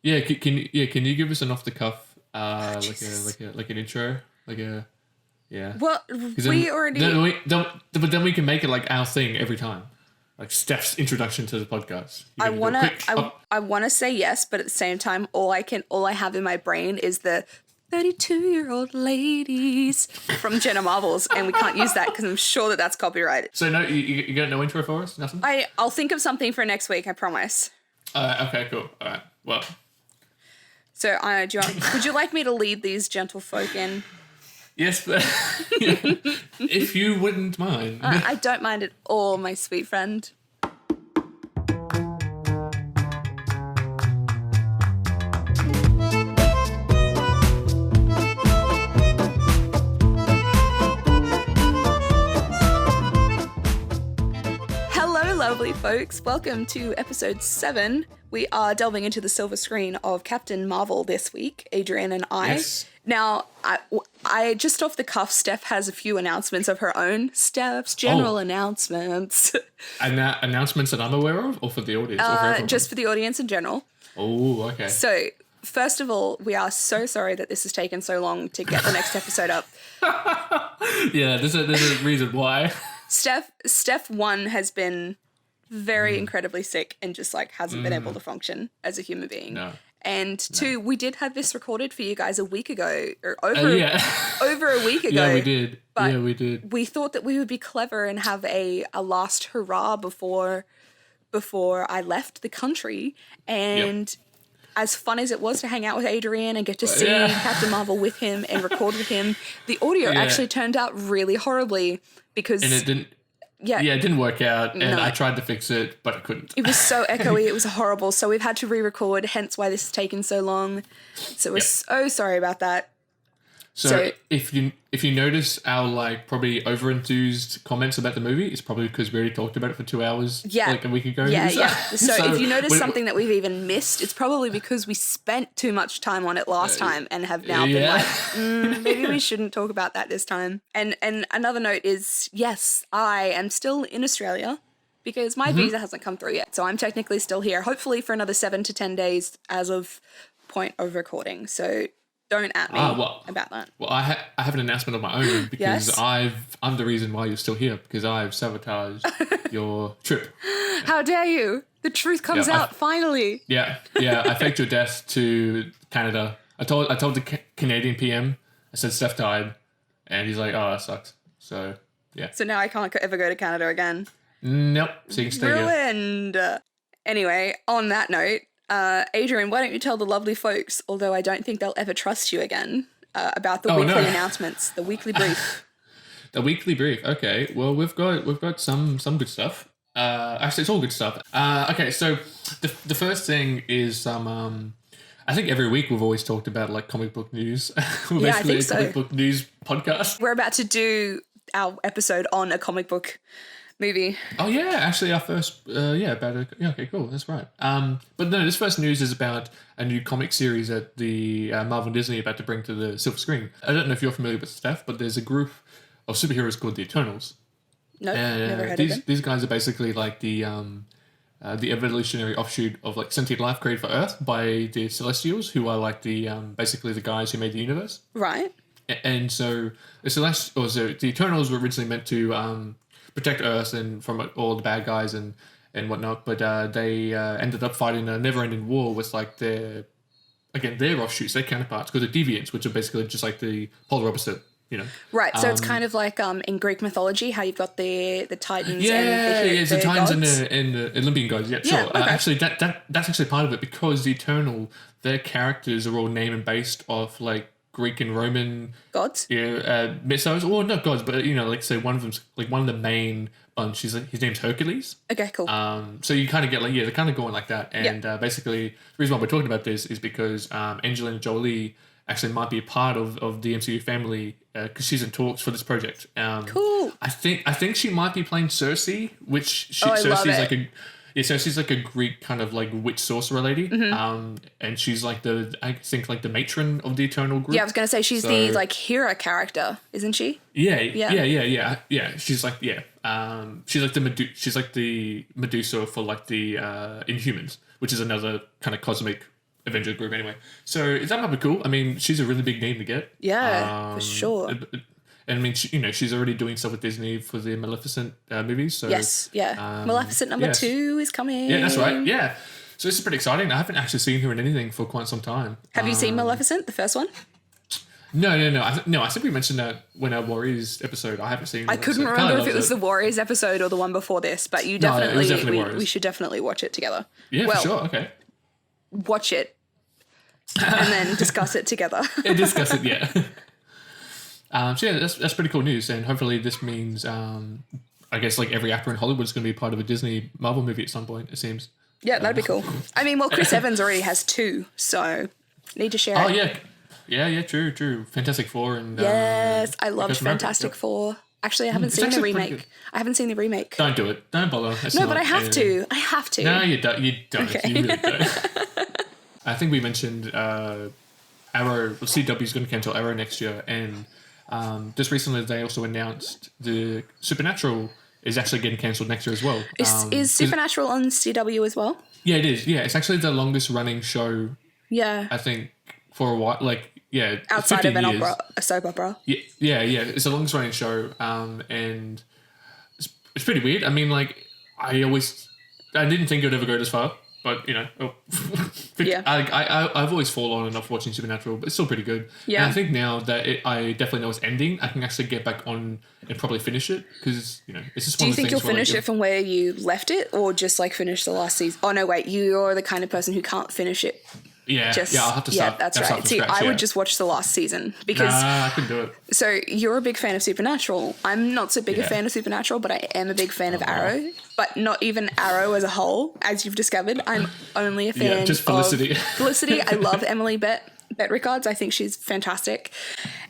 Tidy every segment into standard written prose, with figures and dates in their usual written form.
Yeah, can you give us an off the cuff, Jesus. like an intro, yeah. Well, Because we already. but then we can make it like our thing every time, like Steph's introduction to the podcast. You I can do a wanna. quick. I wanna say yes, but at the same time, all I have in my brain is the 32-year-old ladies from Jenna Marbles, and we can't use that because I'm sure that that's copyrighted. So no, you got no intro for us? Nothing. I'll think of something for next week. I promise. Okay, cool. All right. Well. So, would you like me to lead these gentlefolk in? Yes, but if you wouldn't mind. I don't mind at all, my sweet friend. Hello, lovely folks. Welcome to episode 7. We are delving into the silver screen of Captain Marvel this week, Adrian and I. Yes. Now, I just off the cuff, Steph has a few announcements of her own. Steph's general announcements. Announcements that I'm aware of, or for the audience? Or for everyone? Just for the audience in general. Oh, okay. So, first of all, we are so sorry that this has taken so long to get the next episode up. Yeah, there's a reason why. Steph 1 has been very incredibly sick and just like hasn't been able to function as a human being. No. And 2, we did have this recorded for you guys a week ago, or over a week ago. Yeah, we did. But we did. We thought that we would be clever and have a last hurrah before I left the country. And as fun as it was to hang out with Adrian and get to see Captain Marvel with him and record with him, the audio actually turned out really horribly because... And it didn't... Yeah, it didn't work out, and I tried to fix it, but I couldn't. It was so echoey, it was horrible, so we've had to re-record, hence why this has taken so long. So we're so sorry about that. So if you notice our like probably over-enthused comments about the movie, it's probably because we already talked about it for 2 hours like a week ago. Yeah. So if you notice something that we've even missed, it's probably because we spent too much time on it last time and have now been like, maybe we shouldn't talk about that this time. And another note is, yes, I am still in Australia because my visa hasn't come through yet. So I'm technically still here, hopefully for another 7 to 10 days as of point of recording. So don't at me about that. Well, I have an announcement of my own because I'm the reason why you're still here because I've sabotaged your trip. How dare you? The truth comes out finally. Yeah. I faked your death to Canada. I told the Canadian PM. I said Steph died, and he's like, "Oh, that sucks." So yeah. So now I can't ever go to Canada again. Nope. So you can stay here. Ruined. Anyway, on that note. Adrian, why don't you tell the lovely folks, although I don't think they'll ever trust you again, about the weekly announcements, the weekly brief. The weekly brief. Okay. Well, we've got some good stuff. Actually, it's all good stuff. Okay. So the first thing is some. I think every week we've always talked about like comic book news. We're basically a comic book news podcast. We're about to do our episode on a comic book movie. Oh yeah, actually our first okay, cool, that's right. But no, this first news is about a new comic series that the Marvel and Disney are about to bring to the silver screen. I don't know if you're familiar with Steph, but there's a group of superheroes called the Eternals. Nope, never heard of them. These guys are basically like the evolutionary offshoot of like sentient life created for Earth by the Celestials, who are like the basically the guys who made the universe. Right. And so the Eternals were originally meant to protect Earth and from all the bad guys and whatnot, but they ended up fighting a never-ending war with like their offshoots, their counterparts, because they're deviants, which are basically just like the polar opposite, you know. Right, so it's kind of like in Greek mythology, how you've got the Titans and the Titans gods. and the Olympian gods. Yeah, sure. Okay. Actually, that's actually part of it because the Eternal, their characters are all named and based off like Greek and Roman gods, mythos, or not gods, but you know, like say one of them's like one of the main bunch. His name's Hercules. Okay, cool. So you kind of get like they're kind of going like that, and basically the reason why we're talking about this is because Angelina Jolie actually might be a part of the MCU family because she's in talks for this project. Cool. I think she might be playing Cersei, which Cersei's like a Greek kind of like witch sorcerer lady, and she's like the matron of the Eternal group. Yeah, I was gonna say she's the like Hera character, isn't she? Yeah. She's like she's like the Medusa for like the Inhumans, which is another kind of cosmic Avenger group anyway. So that might be cool. I mean, she's a really big name to get. Yeah, for sure. And I mean, she's already doing stuff with Disney for the Maleficent movies. So yes, yeah. Maleficent number 2 is coming. Yeah, that's right. Yeah. So this is pretty exciting. I haven't actually seen her in anything for quite some time. Have you seen Maleficent, the first one? No. I think we mentioned that when our Warriors episode. I haven't seen. I couldn't remember if it was the Warriors episode or the one before this, but you definitely, it was definitely Warriors. We should definitely watch it together. Yeah, for sure. Okay. Watch it and then discuss it together. Discuss it, yeah. So yeah, that's pretty cool news, and hopefully this means I guess like every actor in Hollywood is going to be part of a Disney Marvel movie at some point. It seems. Yeah, that'd be cool. I mean, well, Chris Evans already has 2, so need to share. Oh yeah, true. Fantastic Four and yes, I loved Fantastic Four. Actually, I haven't seen the remake. I haven't seen the remake. Don't do it. Don't bother. But I have to. I have to. No, you don't. You don't. Okay. You really don't. I think we mentioned Arrow. CW is going to cancel Arrow next year, and just recently they also announced the Supernatural is actually getting cancelled next year as well. Is Supernatural on CW as well? Yeah, it is. Yeah, it's actually the longest running show. Yeah. I think for a while, like outside of an opera, a soap opera. Yeah. It's the longest running show, and it's pretty weird. I mean, like I didn't think it would ever go this far, but I've always fallen on and off watching Supernatural, but it's still pretty good. Yeah, and I think now that I definitely know it's ending, I can actually get back on and probably finish it because it's just. Do you think you'll finish it from where you left it, or just like finish the last season? Oh no, wait, you're the kind of person who can't finish it. Yeah, I'll have to start. Yeah, that's right. See, I would just watch the last season because I couldn't do it. So you're a big fan of Supernatural. I'm not so big a fan of Supernatural, but I am a big fan of Arrow. But not even Arrow as a whole, as you've discovered. I'm only a fan just Felicity. of Felicity. I love Emily Bett Rickards. I think she's fantastic.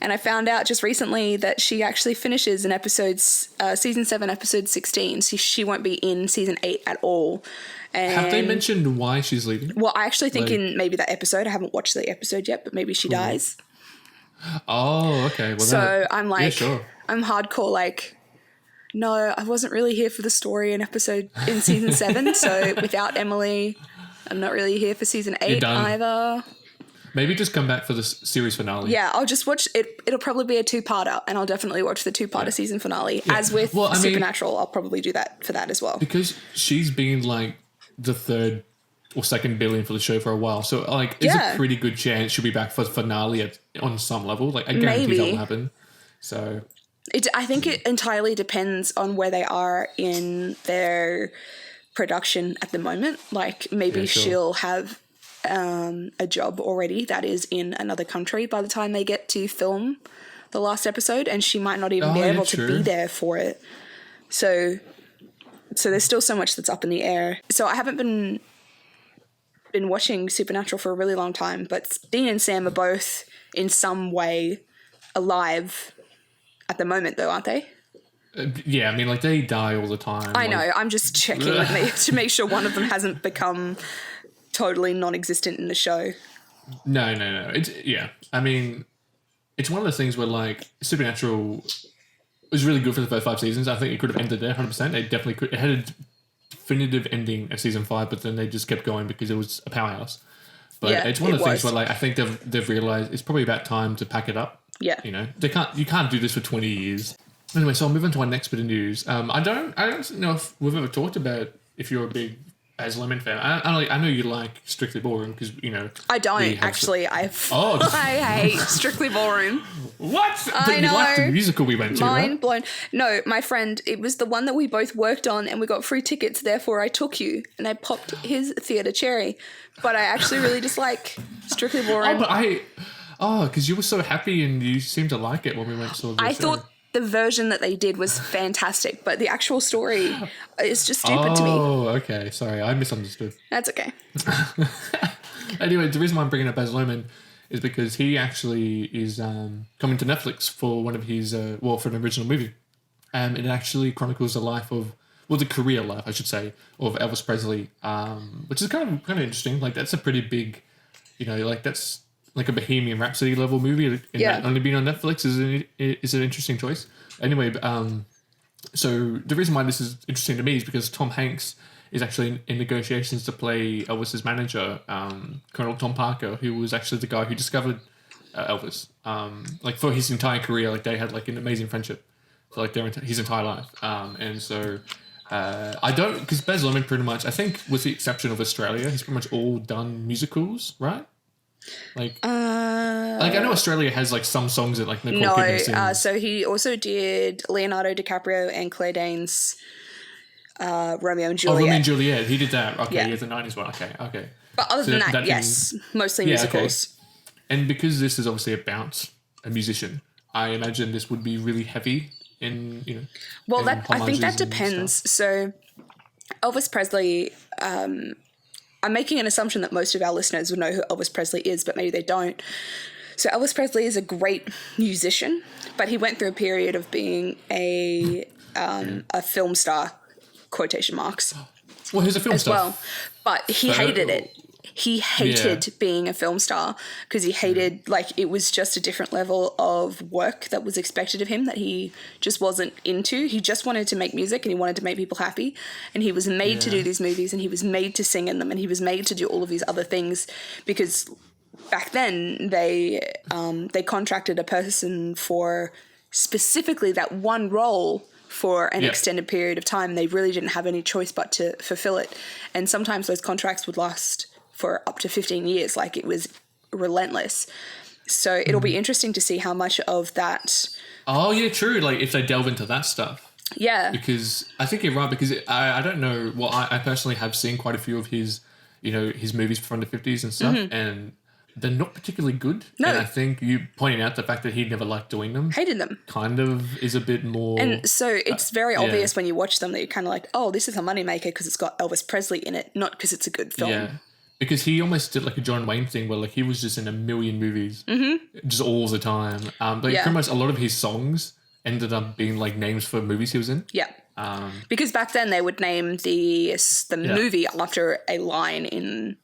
And I found out just recently that she actually finishes in season 7, episode 16. So she won't be in season 8 at all. And have they mentioned why she's leaving? Well, I actually think in maybe that episode, I haven't watched the episode yet, but maybe she dies. Oh, okay. Well, so I'm like, I'm hardcore like, no, I wasn't really here for the story in season 7. So without Emily, I'm not really here for season 8 either. Maybe just come back for the series finale. Yeah, I'll just watch it. It'll probably be a 2-parter, and I'll definitely watch the 2-parter season finale. Yeah. As with Supernatural, I'll probably do that for that as well. Because she's been like the 3rd or 2nd billion for the show for a while. So like it's a pretty good chance she'll be back for the finale on some level. Like I guarantee that will happen. So I think it entirely depends on where they are in their production at the moment. Like maybe she'll have a job already that is in another country by the time they get to film the last episode, and she might not even be able to be there for it. So there's still so much that's up in the air. So I haven't been watching Supernatural for a really long time, but Dean and Sam are both in some way alive at the moment though, aren't they? Yeah, I mean, like they die all the time. I know. I'm just checking to make sure one of them hasn't become totally non-existent in the show. No. I mean, it's one of those things where like Supernatural was really good for the first 5 seasons. I think it could have ended there 100%. It definitely could. It had a definitive ending at season 5, but then they just kept going because it was a powerhouse. But it's one of the things where like I think they've realized it's probably about time to pack it up. Yeah. You can't do this for 20 years. Anyway, so I'll move on to our next bit of news. I don't know if we've ever talked about if you're a big Baz Luhrmann fan. I know you like Strictly Ballroom because I don't actually. I hate Strictly Ballroom. What? But you liked the musical we went to, Mind blown. No, my friend, it was the one that we both worked on, and we got free tickets. Therefore, I took you, and I popped his theatre cherry. But I actually really dislike Strictly Ballroom. Because you were so happy and you seemed to like it when we went to the show. I thought the version that they did was fantastic, but the actual story is just stupid to me. Oh, okay. Sorry, I misunderstood. That's okay. Anyway, the reason why I'm bringing up Baz Luhrmann is because he actually is coming to Netflix for one of his, for an original movie. It actually chronicles the life of, the career life, I should say, of Elvis Presley, which is kind of interesting. Like, that's a pretty big, that's like a Bohemian Rhapsody level movie, and that only being on Netflix is an interesting choice. Anyway, so the reason why this is interesting to me is because Tom Hanks is actually in negotiations to play Elvis's manager, Colonel Tom Parker, who was actually the guy who discovered Elvis. Like for his entire career, like they had like an amazing friendship for like his entire life. And so I don't, because Baz Luhrmann pretty much, I think with the exception of Australia, he's pretty much all done musicals, right? Like I know Australia has like some songs that like Nicole Kidman sings. So he also did Leonardo DiCaprio and Claire Danes' Romeo and Juliet. Oh, Romeo and Juliet, he did that. Okay, yeah, the 90s one. Okay. But other than that, yes, mostly musicals. Okay. And because this is obviously about a musician, I imagine this would be really heavy in, you know. Well, I think that depends. So Elvis Presley, I'm making an assumption that most of our listeners would know who Elvis Presley is, but maybe they don't. So Elvis Presley is a great musician, but he went through a period of being a film star, quotation marks. Well, he's a film star. Well, but he hated it. He hated being a film star because he hated, like, it was just a different level of work that was expected of him that he just wasn't into. He just wanted to make music and he wanted to make people happy. And he was made to do these movies and he was made to sing in them and he was made to do all of these other things because back then they contracted a person for specifically that one role for an extended period of time. They really didn't have any choice but to fulfill it. And sometimes those contracts would last for up to 15 years. Like, it was relentless. So it'll be interesting to see how much of that... Oh, yeah, true. Like, if they delve into that stuff. Yeah. Because I think you're right, because I don't know... Well, I personally have seen quite a few of his, you know, his movies from the 50s and stuff, and they're not particularly good. No. And I think you pointing out the fact that he never liked doing them. Hated them. Kind of is a bit more... And so it's very obvious when you watch them that you're kind of like, oh, this is a moneymaker because it's got Elvis Presley in it, not because it's a good film. Yeah. Because he almost did like a John Wayne thing where like he was just in a million movies just all the time. But pretty much a lot of his songs ended up being like names for movies he was in. Yeah. Because back then they would name the movie after a line in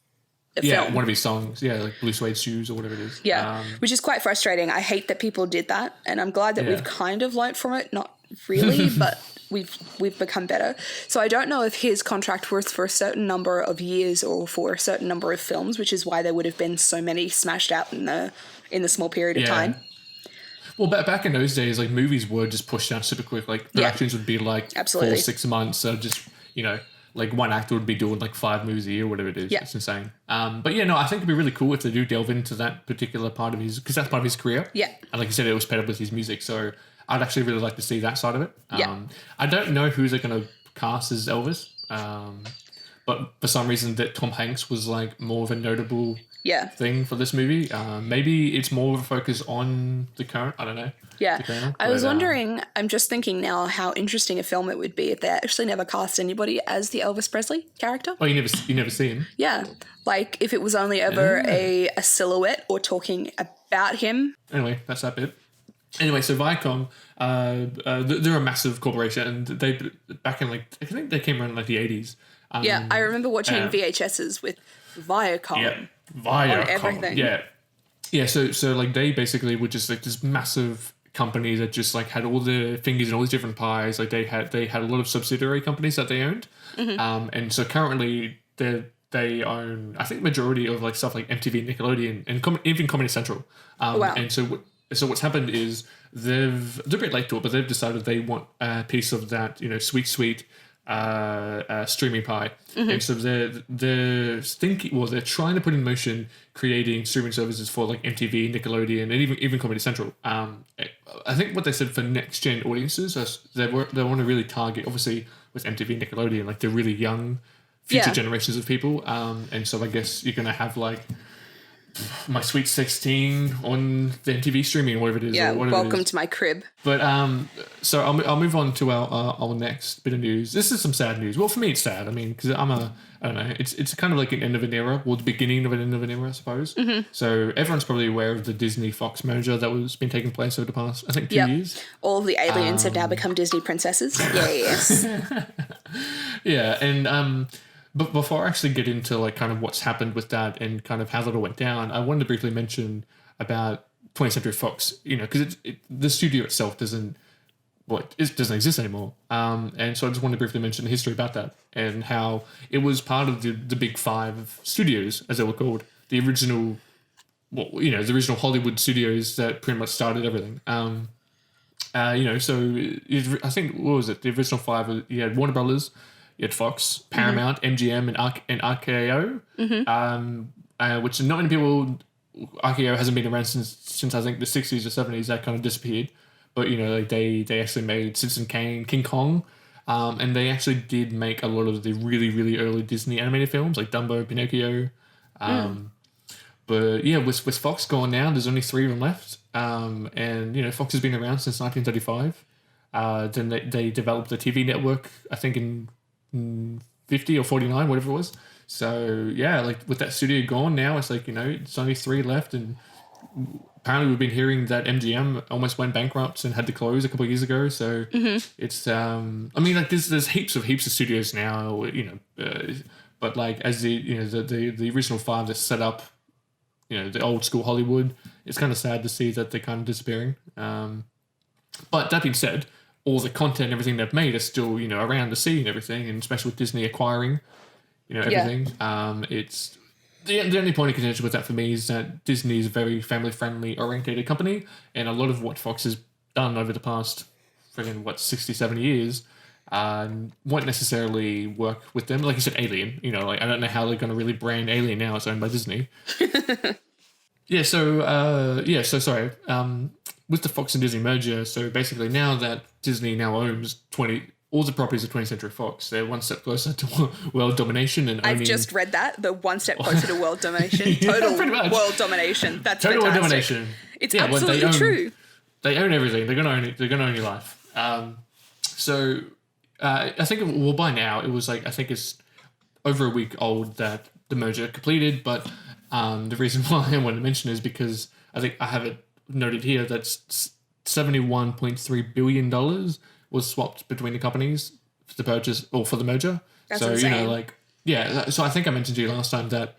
the film. Yeah, one of his songs. Yeah, like Blue Suede Shoes or whatever it is. Yeah, which is quite frustrating. I hate that people did that. And I'm glad that we've kind of learnt from it. Not really, but... We've become better. So I don't know if his contract was for a certain number of years or for a certain number of films, which is why there would have been so many smashed out in the small period of time. Well, back in those days, like movies were just pushed out super quick. Like productions would be like 4-6 months. So just, you know, like one actor would be doing like 5 movies a year, whatever it is. Yeah. It's insane. But yeah, no, I think it'd be really cool if they do delve into that particular part of his, because that's part of his career. Yeah. And like you said, it was paired up with his music. So I'd actually really like to see that side of it. I don't know who they're going to cast as Elvis, but for some reason that Tom Hanks was like more of a notable thing for this movie. Maybe it's more of a focus on the current, I don't know. Yeah, I was wondering, I'm just thinking now how interesting a film it would be if they actually never cast anybody as the Elvis Presley character. Oh, you never see him? Yeah, like if it was only ever a silhouette or talking about him. Anyway, that's that bit. Anyway, so Viacom, they're a massive corporation, and they back in like I think they came around in like the 80s. I remember watching VHSs with Viacom. Yeah, Viacom. On everything. Yeah. So like they basically were just like this massive company that just like had all the fingers in all these different pies. Like they had a lot of subsidiary companies that they owned, and so currently they own I think majority of like stuff like MTV, Nickelodeon, and even Comedy Central. And so what's happened is they're a bit late to it, but they've decided they want a piece of that, you know, sweet streaming pie. And so they're trying to put in motion creating streaming services for like MTV, Nickelodeon, and even Comedy Central. I think what they said for next gen audiences is they want to really target, obviously with MTV, Nickelodeon, like the really young future generations of people. And so I guess you're gonna have like My Sweet 16 on the MTV streaming, whatever it is. Yeah, welcome to my crib. But so I'll move on to our next bit of news. This is some sad news. Well, for me, it's sad. I mean, because I don't know. It's kind of like an end of an era, or the beginning of an end of an era, I suppose. So everyone's probably aware of the Disney Fox merger that was been taking place over the past, I think, 2 years. All of the aliens have now become Disney princesses. Yes. Yeah, and but before I actually get into like kind of what's happened with that and kind of how that all went down, I wanted to briefly mention about 20th Century Fox, you know, because the studio itself doesn't doesn't exist anymore. And so I just wanted to briefly mention the history about that and how it was part of the big five studios, as they were called, the original, the original Hollywood studios that pretty much started everything. I think, what was it? The original five, you had Warner Brothers, you had Fox, Paramount, MGM, and RKO, which not many people, RKO hasn't been around since I think the 60s or 70s, that kind of disappeared. But, they actually made Citizen Kane, King Kong, and they actually did make a lot of the really, really early Disney animated films, like Dumbo, Pinocchio. But, with Fox gone now, there's only 3 of them left. And Fox has been around since 1935. Then they developed a TV network, I think in 50 or 49, whatever it was. So, with that studio gone now, it's it's only 3 left, and apparently we've been hearing that MGM almost went bankrupt and had to close a couple of years ago. So it's there's heaps of studios now, but as the original 5 that set up, the old school Hollywood, it's kind of sad to see that they're kind of disappearing. But that being said, all the content, everything they've made is still, around the sea and everything, and especially with Disney acquiring, everything. It's the only point of contention with that for me is that Disney is a very family-friendly orientated company, and a lot of what Fox has done over the past 60-70 years won't necessarily work with them. Like you said, Alien, I don't know how they're going to really brand Alien now. It's owned by Disney. Sorry. With the Fox and Disney merger, so basically now that Disney now owns all the properties of 20th Century Fox, they're one step closer to world domination. And I've just read that, the one step closer to world domination. Total world domination. That's total fantastic. World domination. It's absolutely true. They own everything. They're going to own it. They're going to own your life. I think, by now, it was I think it's over a week old that the merger completed, but the reason why I wanted to mention is because I think I have it noted here that $71.3 billion was swapped between the companies for the purchase or for the merger. That's insane. So I think I mentioned to you last time that,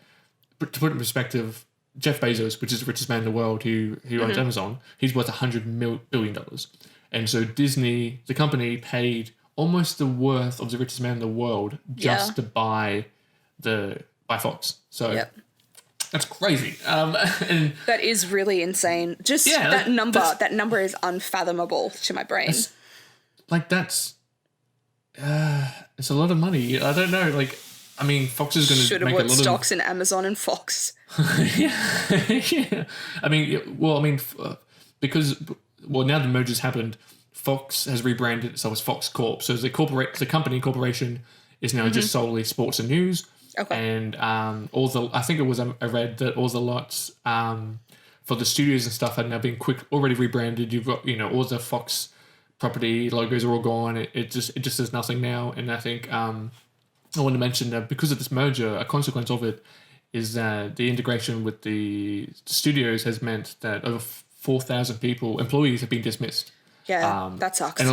to put it in perspective, Jeff Bezos, which is the richest man in the world who owns Amazon, he's worth $100 billion. And so Disney, the company, paid almost the worth of the richest man in the world just to buy Fox. So that's crazy. And that is really insane. Just that number is unfathomable to my brain. It's a lot of money. I don't know. Fox is going to should have bought stocks in Amazon and Fox. Yeah. Because now the merger's happened, Fox has rebranded itself as Fox Corp. So the corporation is now just solely sports and news. Okay. And I read that all the lots for the studios and stuff had now been already rebranded. You've got all the Fox property logos are all gone. It just says nothing now. And I think I want to mention that because of this merger, a consequence of it is that the integration with the studios has meant that over 4,000 employees have been dismissed. Yeah, that sucks. And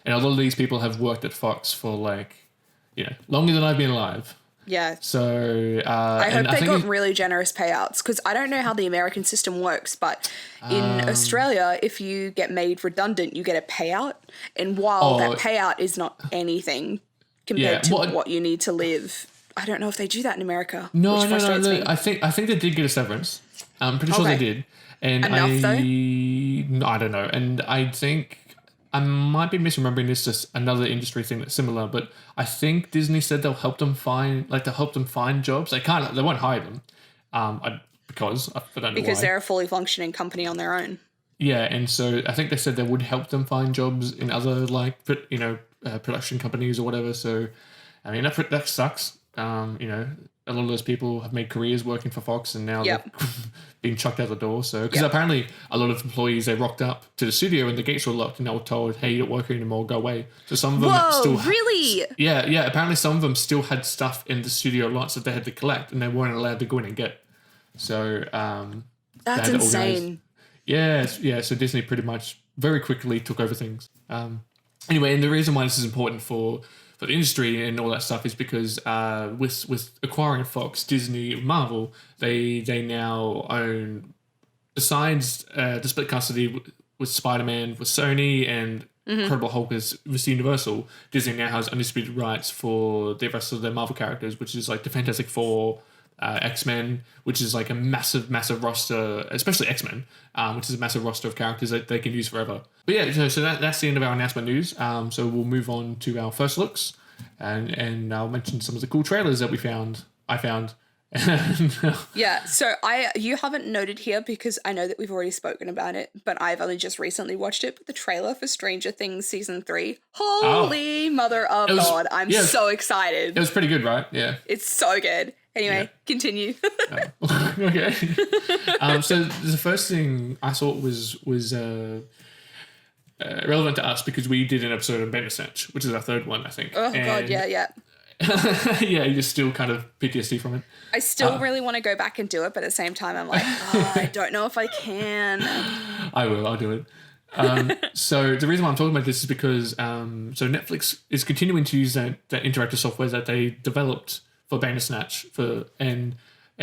a lot of these people have worked at Fox for longer than I've been alive. Yeah. So I hope they got really generous payouts, because I don't know how the American system works, but in Australia, if you get made redundant, you get a payout. And while that payout is not anything compared to what you need to live, I don't know if they do that in America. No. I think they did get a severance. I'm pretty sure they did. And enough though? I don't know. And I think I might be misremembering this, just another industry thing that's similar, but I think Disney said they'll help them find jobs. They won't hire them, because I don't know because why. They're a fully functioning company on their own. Yeah, and so I think they said they would help them find jobs in other production companies or whatever. So, I mean that sucks. A lot of those people have made careers working for Fox, and now they're being chucked out the door. So, because apparently a lot of employees, they rocked up to the studio and the gates were locked, and they were told, "Hey, you don't work here anymore. Go away." So some of them really? Yeah. Apparently, some of them still had stuff in the studio lots that they had to collect, and they weren't allowed to go in and get. So, that's insane. Yeah. So Disney pretty much very quickly took over things. Anyway, and the reason why this is important for the industry and all that stuff is because with acquiring Fox, Disney, Marvel, they now own, besides the split custody with Spider-Man with Sony and Incredible Hulk is Universal, Disney now has undisputed rights for the rest of their Marvel characters, which is like the Fantastic Four, X-Men, which is like a massive roster, especially X-Men, which is a massive roster of characters that they can use forever. But yeah, so that's the end of our announcement news. So we'll move on to our first looks, and I'll mention some of the cool trailers that I found. Yeah, so you haven't noted here because I know that we've already spoken about it, but I've only just recently watched it. But the trailer for Stranger Things season 3, holy mother of God, I'm so excited. It was pretty good, right? Yeah, it's so good. Anyway, continue. Okay. So the first thing I thought was relevant to us because we did an episode on Bandersnatch, which is our third one, I think. Oh God, yeah. Yeah, you're still kind of PTSD from it. I still really want to go back and do it, but at the same time, I'm like, I don't know if I can. I'll do it. So the reason why I'm talking about this is because so Netflix is continuing to use that interactive software that they developed for Bandersnatch and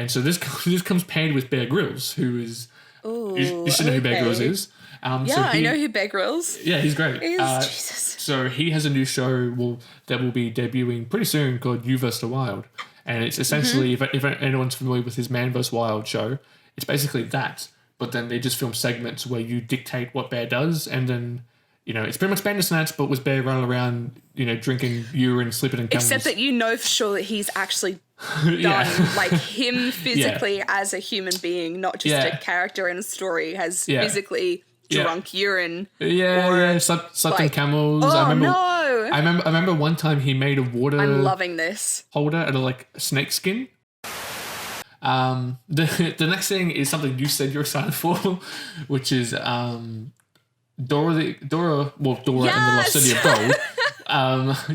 so this comes paired with Bear Grylls, who is you should know who Bear Grylls is. I know who Bear Grylls. Yeah, he's great. Jesus. So he has a new show that will be debuting pretty soon called You vs. the Wild. And it's essentially, if anyone's familiar with his Man vs. Wild show, it's basically that. But then they just film segments where you dictate what Bear does. And then, it's pretty much Bandersnatch, but with Bear running around, drinking urine, sleeping in camels. Except that you know for sure that he's actually done, like him physically as a human being, not just a character in a story, has physically drunk urine. Slept in camels. Oh, I remember one time he made a water. I'm loving this. Holder out of like snake skin. The next thing is something you said you're excited for, which is Dora and the Lost City of Gold.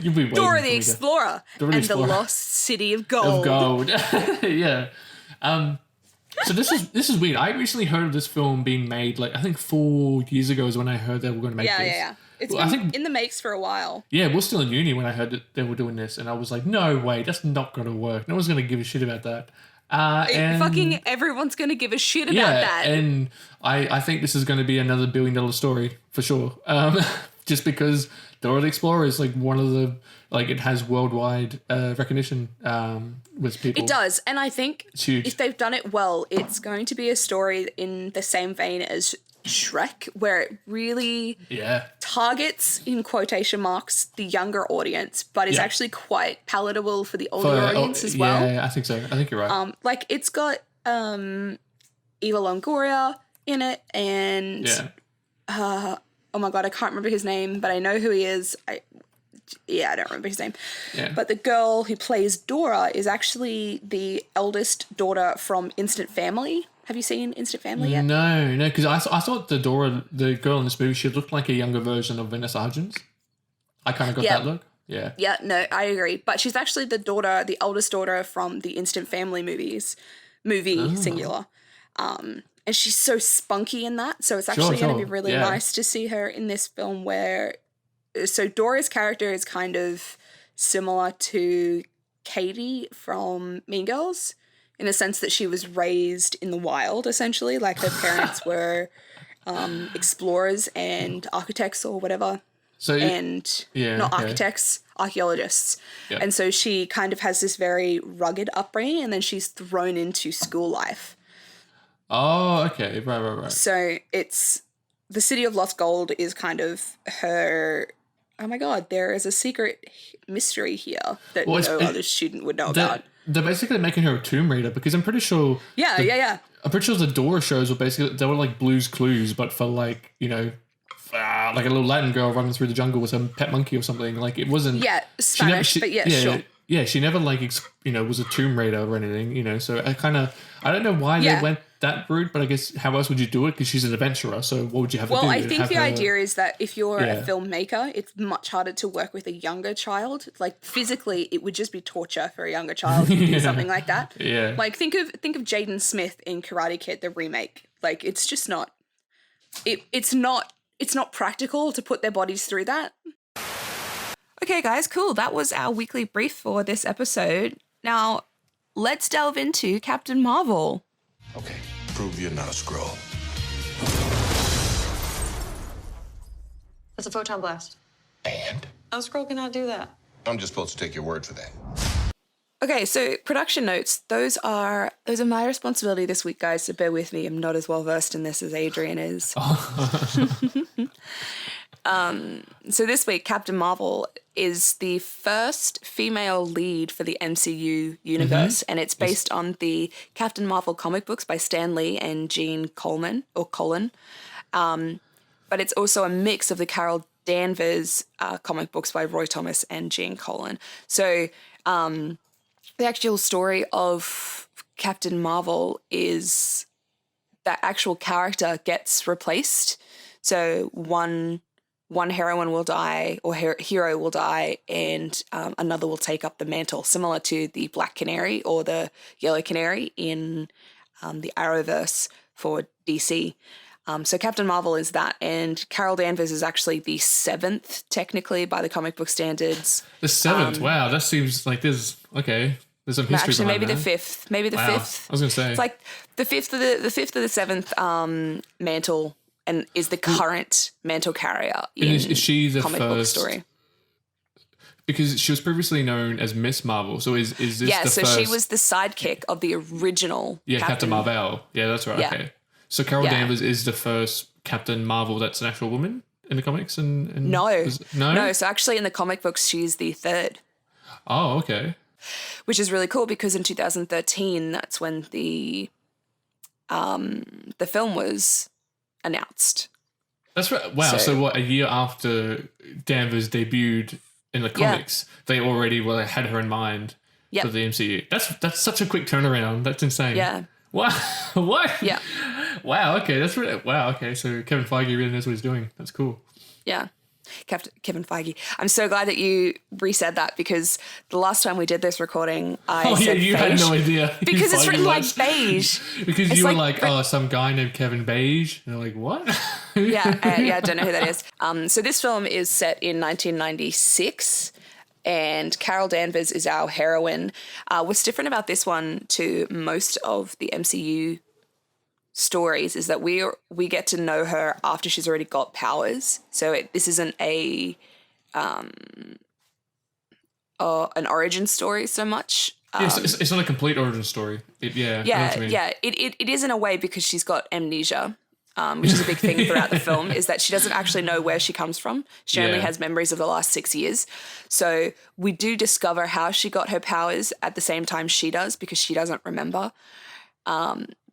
You'll be waiting Dora the Explorer and the Lost City of Gold. Yeah. So this is weird. I recently heard of this film being made, like I think 4 years ago is when I heard they were going to make this. Yeah. It's been in the makes for a while. Yeah, we're still in uni when I heard that they were doing this, and I was like, no way, that's not going to work. No one's going to give a shit about that. And fucking everyone's going to give a shit about that. And I think this is going to be another $1 billion story for sure. Just because Dora the Explorer is like one of the, like it has worldwide recognition with people. It does. And I think if they've done it well, it's going to be a story in the same vein as Shrek, where it really targets, in quotation marks, the younger audience, but is actually quite palatable for the older audience as well. Yeah, I think so. I think you're right. Like it's got Eva Longoria in it, and oh my God, I can't remember his name, but I know who he is. I don't remember his name. Yeah. But the girl who plays Dora is actually the eldest daughter from Instant Family. Have you seen Instant Family yet? No, because I thought the girl in this movie, she looked like a younger version of Vanessa Hudgens. I kind of got that look. Yeah. Yeah, no, I agree. But she's actually the oldest daughter from the Instant Family movie, singular. And she's so spunky in that. So it's actually going to be really nice to see her in this film so Dora's character is kind of similar to Katie from Mean Girls, in the sense that she was raised in the wild, essentially. Like her parents were explorers and architects or whatever. Archaeologists. Yeah. And so she kind of has this very rugged upbringing, and then she's thrown into school life. Oh, okay. Right. So it's the City of Lost Gold is kind of her... Oh my God, there is a secret mystery here that no other student would know about. They're basically making her a Tomb Raider, because I'm pretty sure... Yeah. I'm pretty sure the Dora shows were basically... They were like Blue's Clues, but for like, like a little Latin girl running through the jungle with a pet monkey or something. Like it wasn't... Yeah, Spanish, sure. Yeah, she never like, was a Tomb Raider or anything, so I don't know why they went that route, but I guess how else would you do it? Because she's an adventurer, so what would you have to do? Well, I think the idea is that if you're a filmmaker, it's much harder to work with a younger child. Like physically, it would just be torture for a younger child to do something like that. Yeah. Like think of Jaden Smith in Karate Kid, the remake. Like it's just not, it's not practical to put their bodies through that. Okay, guys, cool. That was our weekly brief for this episode. Now, let's delve into Captain Marvel. Okay, prove you're not a Skrull. A It's a photon blast. And? A scroll cannot do that. I'm just supposed to take your word for that. Okay, so production notes. Those are my responsibility this week, guys. So bear with me. I'm not as well versed in this as Adrian is. So this week, Captain Marvel is the first female lead for the MCU universe, and it's based on the Captain Marvel comic books by Stan Lee and Gene Colan. But it's also a mix of the Carol Danvers comic books by Roy Thomas and Gene Colan. So the actual story of Captain Marvel is that actual character gets replaced. So one heroine will die or hero will die, and another will take up the mantle, similar to the Black Canary or the Yellow Canary in the Arrowverse for DC. So Captain Marvel is that, and Carol Danvers is actually the 7th, technically, by the comic book standards. The 7th? Wow, that seems like there's some history actually, behind maybe that. the 5th. Maybe the 5th. I was going to say. It's like the 5th of the 7th mantle, and is the current mantle carrier in is she the comic first book story. Because she was previously known as Miss Marvel, so is this the so first? she was the sidekick of the original Captain Marvel. Yeah, that's right. Yeah. Okay. So Carol Danvers is the first Captain Marvel that's an actual woman in the comics, and No. no. So actually, in the comic books, she's the 3rd. Oh, okay. Which is really cool because in 2013, that's when the film was announced. That's right. Wow. So what? A year after Danvers debuted in the comics, they already had her in mind for the MCU. That's such a quick turnaround. That's insane. Yeah. Wow. What? Yeah. Wow. Okay. That's really wow. Okay. So Kevin Feige really knows what he's doing. That's cool. Yeah. Kevin Feige. I'm so glad that you resaid that, because the last time we did this recording, I said you beige. had no idea. Because it's written like was. beige. Because It's you were like, some guy named Kevin Beige. And they're like, what? I don't know who that is. So this film is set in 1996, and Carol Danvers is our heroine. What's different about this one to most of the MCU stories is that we get to know her after she's already got powers. So this isn't an origin story so much. It's not a complete origin story. It is in a way, because she's got amnesia, which is a big thing throughout the film, is that she doesn't actually know where she comes from. She only has memories of the last 6 years. So we do discover how she got her powers at the same time she does, because she doesn't remember.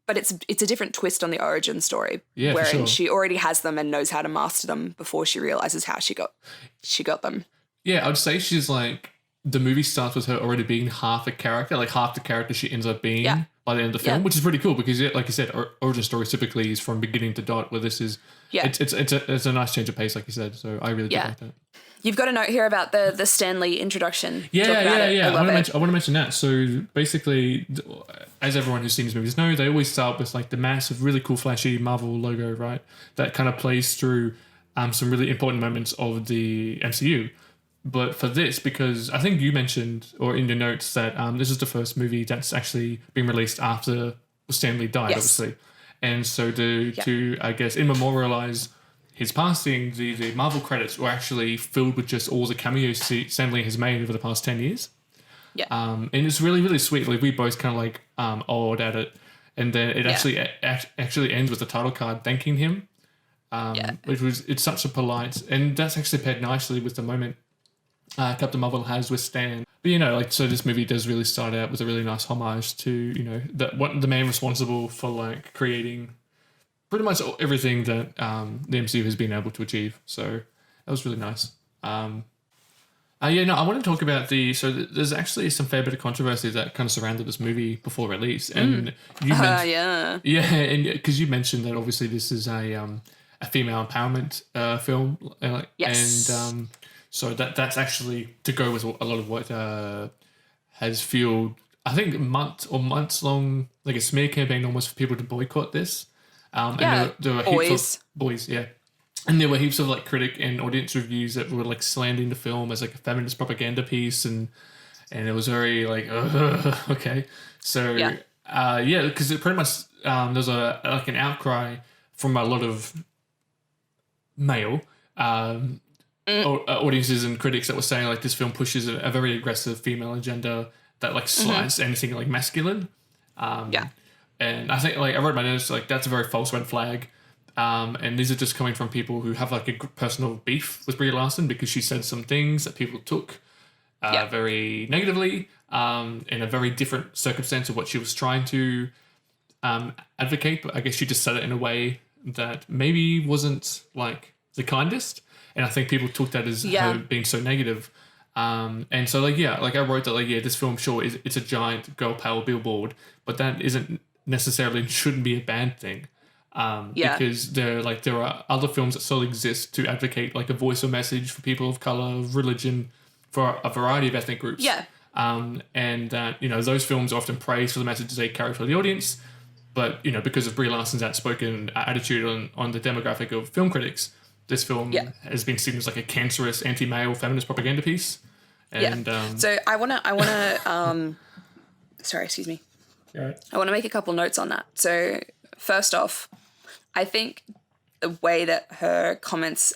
But it's a different twist on the origin story, wherein she already has them and knows how to master them before she realizes how she got them. Yeah, I'd say she's like, the movie starts with her already being half a character, like half the character she ends up being by the end of the film, which is pretty cool because, like you said, origin story typically is from beginning to dot, where this is, it's a nice change of pace, like you said. So I really do like that. You've got a note here about the Stan Lee introduction. Yeah. I want to mention that. So basically, as everyone who's seen these movies know, they always start with like the massive, really cool, flashy Marvel logo, right? That kind of plays through some really important moments of the MCU. But for this, because I think you mentioned, or in your notes, that this is the first movie that's actually been released after Stan Lee died, obviously. And so to I guess, immemorialize his passing, the Marvel credits were actually filled with just all the cameos Stan Lee has made over the past 10 years. Yeah. And it's really, really sweet. Like, we both kind of like awed at it. And then it actually ends with the title card thanking him. It's such a polite, and that's actually paired nicely with the moment Captain Marvel has with Stan. But so this movie does really start out with a really nice homage to, the man responsible for like creating pretty much everything that the MCU has been able to achieve. So that was really nice. I want to talk about there's actually some fair bit of controversy that kind of surrounded this movie before release. And you mentioned, and because you mentioned that obviously this is a female empowerment film. Yes. And so that's actually to go with a lot of what has fueled, I think, months long, like a smear campaign almost for people to boycott this. And there were heaps of boys, and there were heaps of like critic and audience reviews that were like slandering the film as like a feminist propaganda piece, and it was very like okay. So because it pretty much there's an outcry from a lot of male audiences and critics that were saying like this film pushes a very aggressive female agenda that like slights anything like masculine. And I think like I wrote my notes like that's a very false red flag. And these are just coming from people who have like a personal beef with Brie Larson because she said some things that people took very negatively in a very different circumstance of what she was trying to advocate. But I guess she just said it in a way that maybe wasn't like the kindest. And I think people took that as her being so negative. And so like, like I wrote that like, this film, sure, it's a giant girl power billboard, but that isn't necessarily shouldn't be a bad thing. Because there are other films that still exist to advocate like a voice or message for people of color, religion, for a variety of ethnic groups. And that, those films are often praised for the messages they carry for the audience. But, because of Brie Larson's outspoken attitude on the demographic of film critics, this film has been seen as like a cancerous anti-male feminist propaganda piece. And so I wanna sorry, excuse me. Right. I want to make a couple notes on that. So first off, I think the way that her comments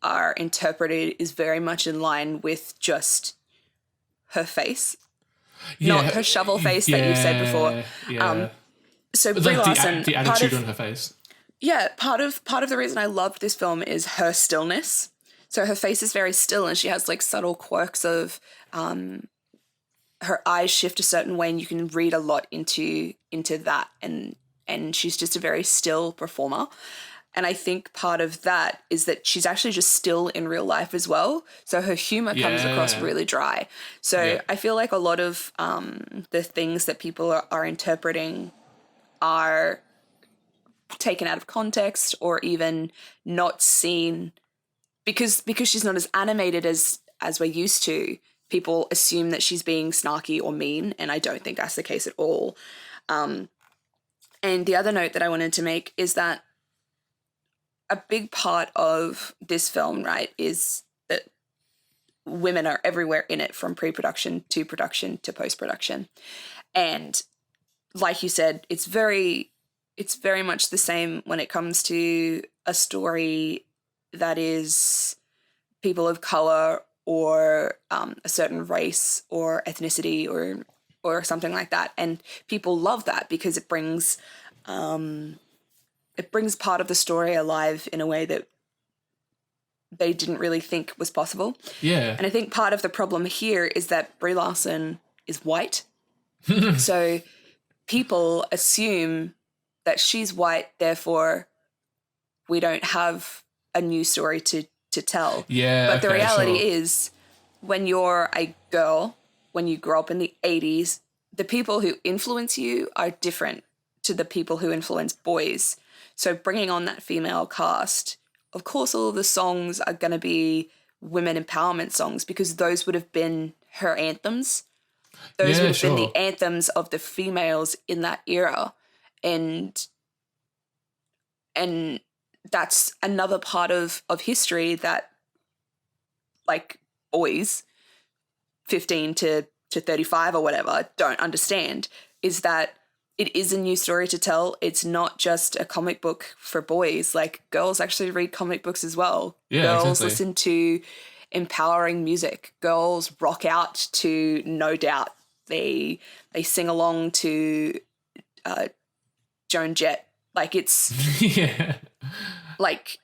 are interpreted is very much in line with just her face, not her shovel face that you said before. So Brie Larson, the attitude on her face. Yeah, part of the reason I loved this film is her stillness. So her face is very still, and she has like subtle quirks of her eyes shift a certain way, and you can read a lot into that. And she's just a very still performer. And I think part of that is that she's actually just still in real life as well. So her humor comes across really dry. So I feel like a lot of the things that people are interpreting are taken out of context or even not seen because she's not as animated as we're used to. People assume that she's being snarky or mean, and I don't think that's the case at all. And the other note that I wanted to make is that a big part of this film, right, is that women are everywhere in it, from pre-production to production to post-production. And like you said, it's very much the same when it comes to a story that is people of color or a certain race or ethnicity or something like that. And people love that because it brings part of the story alive in a way that they didn't really think was possible. Yeah. And I think part of the problem here is that Brie Larson is white. So people assume that she's white, therefore we don't have a new story to tell. Yeah. But the reality is, when you're a girl, when you grow up in the 80s, the people who influence you are different to the people who influence boys. So bringing on that female cast, of course all of the songs are going to be women empowerment songs because those would have been her anthems. Those would have been the anthems of the females in that era. And that's another part of history that, like, boys 15 to 35 or whatever don't understand, is that it is a new story to tell. It's not just a comic book for boys. Like, girls actually read comic books as well. Yeah, girls exactly. listen to empowering music. Girls rock out to No Doubt. They sing along to Joan Jett. Like, it's like,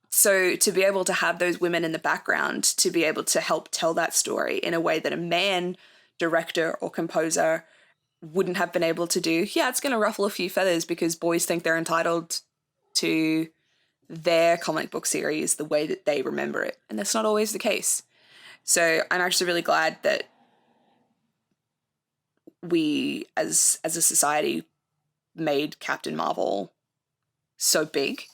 so to be able to have those women in the background to be able to help tell that story in a way that a man director or composer wouldn't have been able to do, it's going to ruffle a few feathers because boys think they're entitled to their comic book series the way that they remember it. And that's not always the case. So I'm actually really glad that we as a society made Captain Marvel so big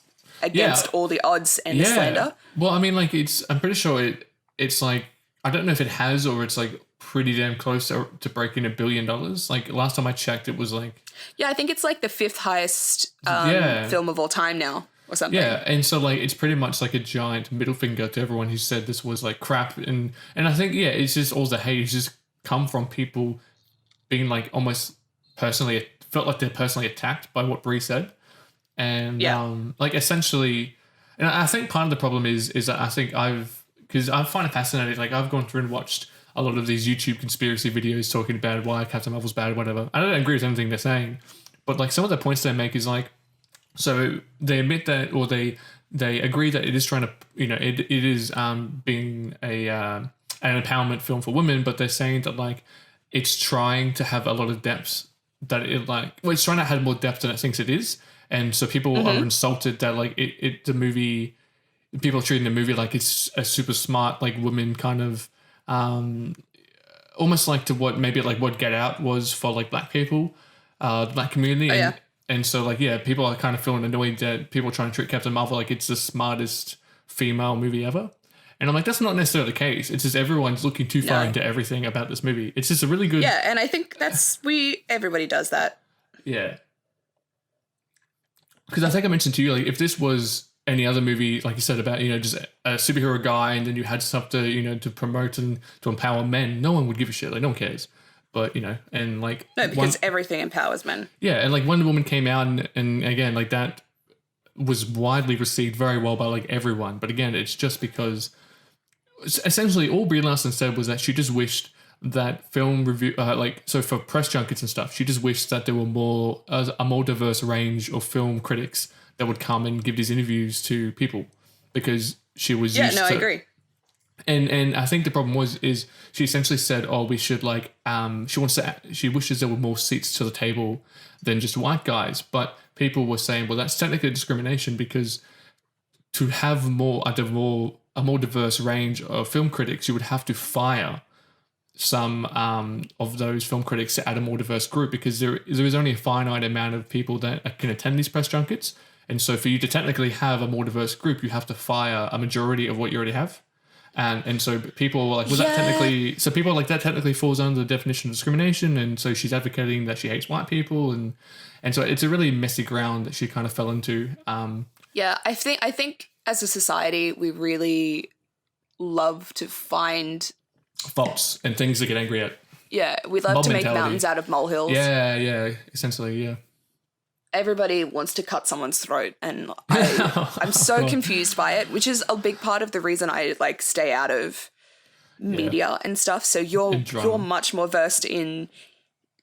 against all the odds and the slander. Well, I mean, like, I'm pretty sure it's like, I don't know if it has or it's like pretty damn close to breaking $1 billion. Like, last time I checked, it was like... Yeah, I think it's like the 5th highest film of all time now or something. Yeah, and so, like, it's pretty much like a giant middle finger to everyone who said this was, like, crap. And I think, it's just all the hate has just come from people being, like, almost personally... felt like they're personally attacked by what Brie said. And, like, essentially... And I think part of the problem is that I think because I find it fascinating. Like I've gone through and watched a lot of these YouTube conspiracy videos talking about why Captain Marvel's bad, or whatever. I don't agree with anything they're saying, but like some of the points they make is like, so they admit that, or they agree that it is trying to, it is being an empowerment film for women, but they're saying that like it's trying to have a lot of depth that it's trying to have more depth than it thinks it is, and so people are insulted that like the movie. People are treating the movie like it's a super smart, like women kind of, almost like to what Get Out was for like black people, the black community. And so like, yeah, people are kind of feeling annoyed that people are trying to treat Captain Marvel like it's the smartest female movie ever. And I'm like, that's not necessarily the case. It's just everyone's looking too far into everything about this movie. It's just a really good. Yeah. And I think everybody does that. Yeah. Because I think I mentioned to you, like if this was any other movie, like you said, about, just a superhero guy, and then you had stuff to, to promote and to empower men, no one would give a shit. Like, no one cares. But, and like... No, because everything empowers men. Yeah, and like Wonder Woman came out, and again, like that was widely received very well by like everyone. But again, it's just because... Essentially, all Brie Larson said was that she just wished that film review... so for press junkets and stuff, she just wished that there were a more diverse range of film critics that would come and give these interviews to people, because she was used to... I agree. And I think the problem is she essentially said, oh, we should like, she wishes there were more seats to the table than just white guys. But people were saying, well, that's technically discrimination, because to have a more diverse range of film critics, you would have to fire some of those film critics to add a more diverse group, because there is only a finite amount of people that can attend these press junkets. And so for you to technically have a more diverse group, you have to fire a majority of what you already have. And so people were like, that technically... So people are like, that technically falls under the definition of discrimination. And so she's advocating that she hates white people. And so it's a really messy ground that she kind of fell into. Yeah, I think as a society, we really love to find... faults and things to get angry at. Yeah, we love to make mountains out of molehills. Yeah, essentially, yeah. Everybody wants to cut someone's throat, and I'm so confused by it, which is a big part of the reason I like stay out of media and stuff. So you're much more versed in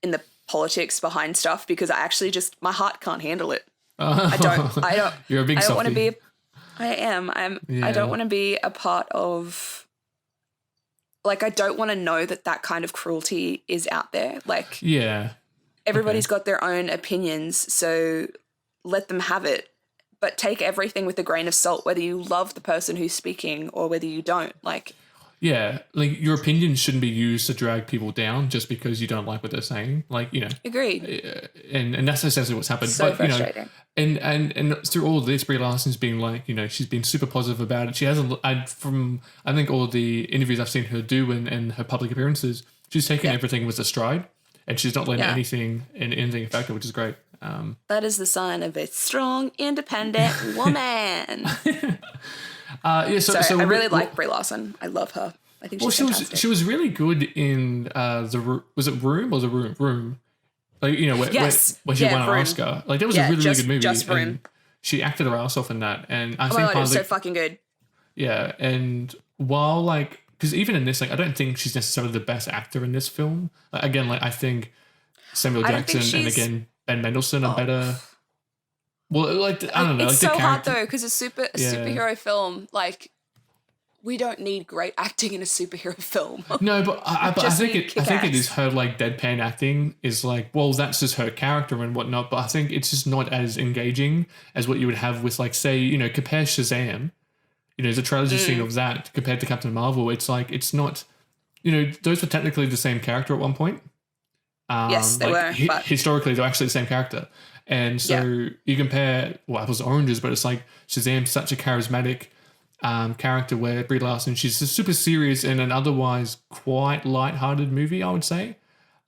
the politics behind stuff, because I actually just, my heart can't handle it. I don't. You're a big softie. I don't want to be. I am. I don't want to be a part of. Like, I don't want to know that kind of cruelty is out there. Like, yeah. Everybody's got their own opinions, so let them have it. But take everything with a grain of salt, whether you love the person who's speaking or whether you don't. Like, yeah, like your opinion shouldn't be used to drag people down just because you don't like what they're saying. Like, agreed. And that's essentially what's happened. So frustrating. And through all of this, Brie Larson's been like, she's been super positive about it. She hasn't. From I think all the interviews I've seen her do and her public appearances, she's taken everything with a stride. And she's not letting anything affect her, which is great. That is the sign of a strong, independent woman. So I really like Brie Larson. I love her. I think she's fantastic. She was really good in was it Room or the Room? Like, when she won an Oscar. Like, that was a really good movie. Just Room. And she acted her ass off in that. And I think my God, it was so fucking good. Yeah, and while like, because even in this, like, I don't think she's necessarily the best actor in this film. Like, again, like, I think Samuel Jackson and again Ben Mendelsohn are better. Well, like, I don't know. It's like so hard though, because a superhero film, like, we don't need great acting in a superhero film. No, but I think it is her like deadpan acting is like, well, that's just her character and whatnot. But I think it's just not as engaging as what you would have with, like, say, compare Shazam. The trilogy scene of that compared to Captain Marvel, it's like, it's not, those were technically the same character at one point. Yes, they were. But historically, they're actually the same character. And so you compare, apples to oranges, but it's like Shazam's such a charismatic character, where Brie Larson, she's a super serious in an otherwise quite lighthearted movie, I would say.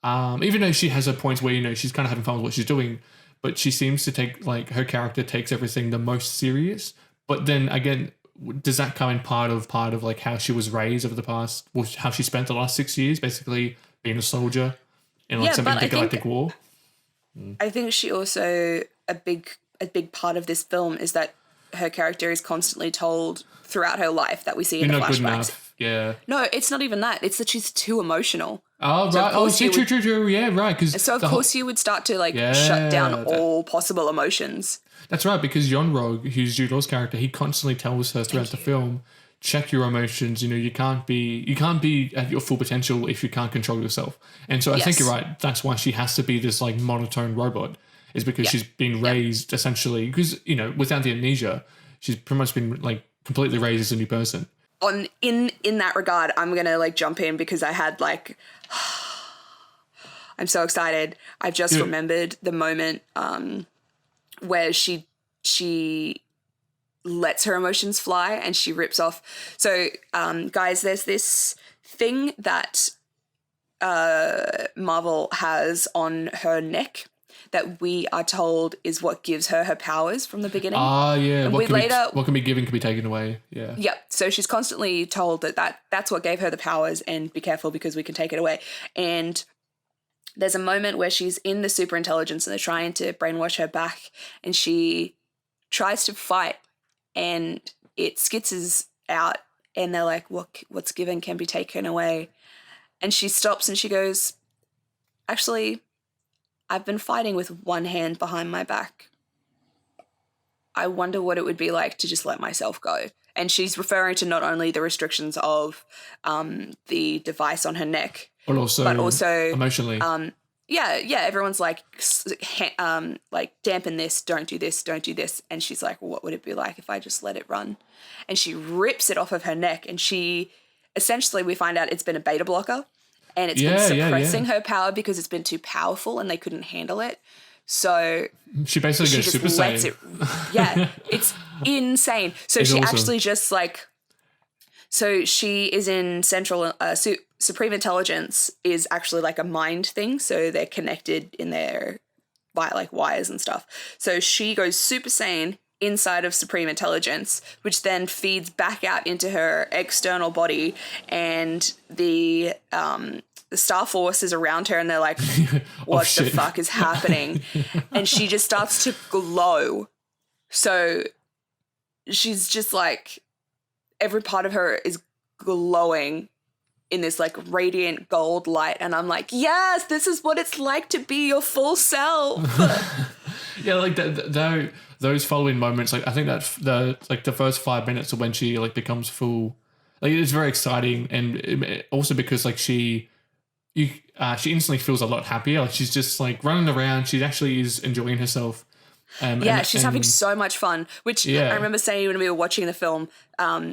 Even though she has her points where, she's kind of having fun with what she's doing, but she seems to take, like, her character takes everything the most serious. But then again, does that come in part of like how she was raised over the past, or how she spent the last 6 years basically being a soldier in like some big galactic war? I think she also, a big part of this film is that her character is constantly told throughout her life that we see in You're the not good flashbacks. enough. Yeah. No, it's not even that. It's that she's too emotional. Oh, So of right. Oh, course you true. Yeah, right. So of course you would start to like shut down all possible emotions. That's right, because Yon-Rogg, who's Jude Law's character, he constantly tells her throughout the film, check your emotions. You know, you can't be at your full potential if you can't control yourself. And so I think you're right. That's why she has to be this like monotone robot, is because she's been raised essentially, because, you know, without the amnesia, she's pretty much been like completely raised as a new person. In that regard, I'm gonna like jump in because I had like I'm so excited. I just remembered the moment where she lets her emotions fly and she rips off. So guys, there's this thing that Marvel has on her neck that we are told is what gives her powers from the beginning. Ah, yeah. And What can be given can be taken away. Yeah. Yep. So she's constantly told that's what gave her the powers, and be careful because we can take it away. And there's a moment where she's in the super intelligence and they're trying to brainwash her back, and she tries to fight and it skitzes out, and they're like, what's given can be taken away. And she stops and she goes, actually, I've been fighting with one hand behind my back. I wonder what it would be like to just let myself go. And she's referring to not only the restrictions of the device on her neck, but also emotionally. Everyone's like dampen this, don't do this. And she's like, well, what would it be like if I just let it run? And she rips it off of her neck, and she essentially, we find out it's been a beta blocker. And it's been suppressing her power because it's been too powerful and they couldn't handle it. So she basically goes Super Saiyan. It's insane. So she actually just like, so she is in Supreme Intelligence is actually like a mind thing. So they're connected in their like wires and stuff. So she goes Super Saiyan inside of Supreme Intelligence, which then feeds back out into her external body, and the Star Force is around her and they're like, what the fuck is happening? And she just starts to glow. So she's just like, every part of her is glowing in this like radiant gold light, and I'm like, yes, this is what it's like to be your full self. Yeah, like those following moments, like I think that the first 5 minutes of when she like becomes full, like it's very exciting, and also because like she instantly feels a lot happier. Like she's just like running around. She actually is enjoying herself. She's having so much fun, which I remember saying when we were watching the film,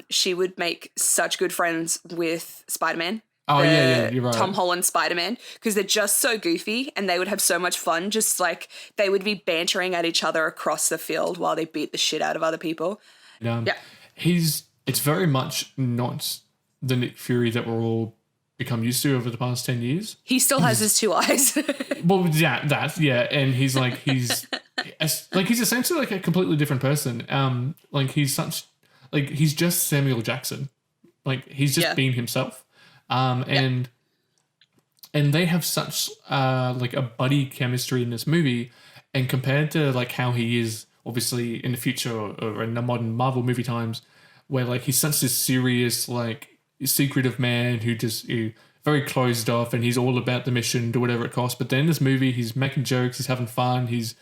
she would make such good friends with Spider-Man. Oh, you're right. Tom Holland Spider-Man, because they're just so goofy and they would have so much fun. Just like they would be bantering at each other across the field while they beat the shit out of other people. It's very much not the Nick Fury that we're all become used to over the past 10 years. He still has his two eyes. Well, and he's essentially like a completely different person. Like he's just Samuel Jackson. Like he's just being himself. And they have such like a buddy chemistry in this movie, and compared to like how he is obviously in the future or in the modern Marvel movie times, where like he's such this serious like secretive man who just very closed off, and he's all about the mission, do whatever it costs. But then in this movie, he's making jokes, he's having fun, he's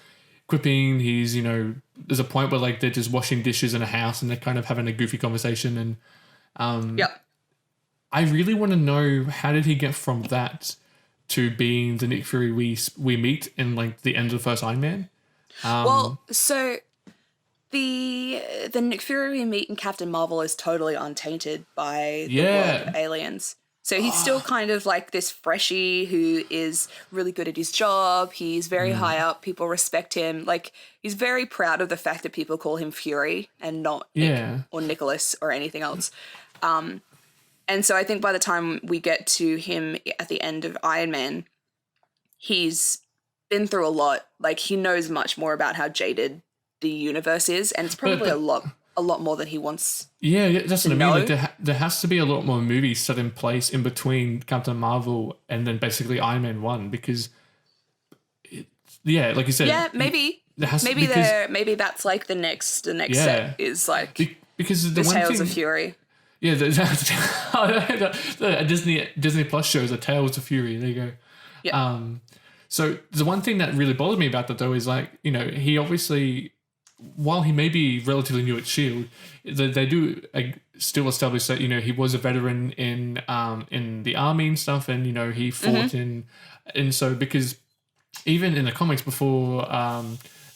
quipping, he's, you know, there's a point where like they're just washing dishes in a house and they're kind of having a goofy conversation, and I really want to know, how did he get from that to being the Nick Fury we meet in like the end of the first Iron Man? So the Nick Fury we meet in Captain Marvel is totally untainted by the world of aliens. So he's still kind of like this freshie who is really good at his job. He's very high up. People respect him. Like, he's very proud of the fact that people call him Fury and not Nick or Nicholas or anything else. And so I think by the time we get to him at the end of Iron Man, he's been through a lot. Like, he knows much more about how jaded the universe is, and it's probably a lot more than he wants. Yeah, that's what I mean. Like, there has to be a lot more movies set in place in between Captain Marvel and then basically Iron Man 1, because, like you said. Yeah, maybe. maybe that's like the next set is like because the Tales of Fury. Yeah, the Disney Plus shows are Tales of Fury. There you go. Yeah. So the one thing that really bothered me about that though is like, you know, he obviously, while he may be relatively new at Shield, they do still establish that, you know, he was a veteran in the army and stuff, and you know he fought and so because even in the comics before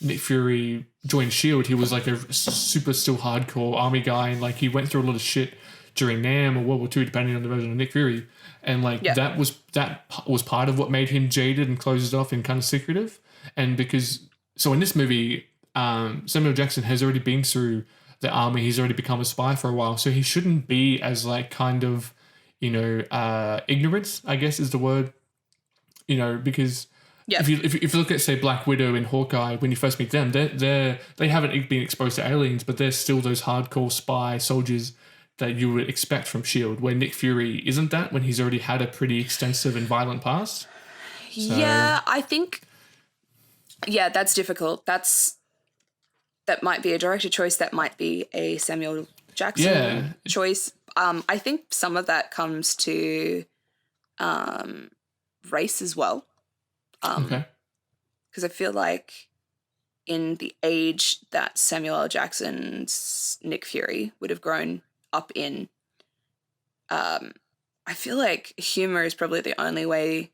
Nick Fury joined Shield, he was like a super still hardcore army guy, and like he went through a lot of shit during NAM or World War II, depending on the version of Nick Fury, and like that was part of what made him jaded and closed off and kind of secretive, and because so in this movie. Samuel Jackson has already been through the army. He's already become a spy for a while, so he shouldn't be as like kind of, you know, ignorance, I guess is the word. You know, because if you look at say Black Widow and Hawkeye, when you first meet them, they haven't been exposed to aliens, but they're still those hardcore spy soldiers that you would expect from Shield. Where Nick Fury isn't that, when he's already had a pretty extensive and violent past. So, yeah, I think. Yeah, that's difficult. That might be a director choice. That might be a Samuel Jackson choice. I think some of that comes to race as well. Okay. Because I feel like in the age that Samuel L. Jackson's Nick Fury would have grown up in, I feel like humor is probably the only way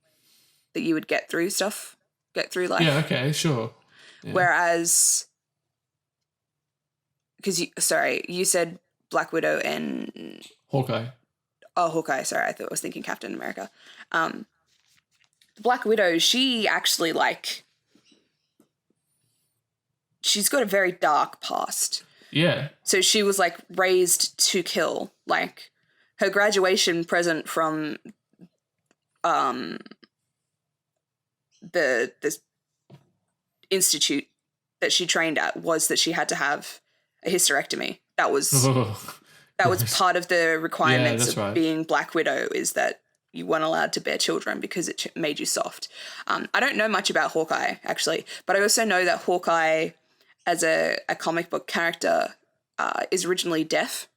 that you would get through life. Yeah, okay, sure. Yeah. Whereas... Because you said Black Widow and Hawkeye. Oh, Hawkeye. Sorry, I was thinking Captain America. Black Widow, she actually she's got a very dark past. Yeah. So she was like raised to kill. Like her graduation present from the institute that she trained at was that she had to have a hysterectomy. That was part of the requirements of being Black Widow, is that you weren't allowed to bear children because it made you soft. I don't know much about Hawkeye, actually, but I also know that Hawkeye, as a comic book character, is originally deaf.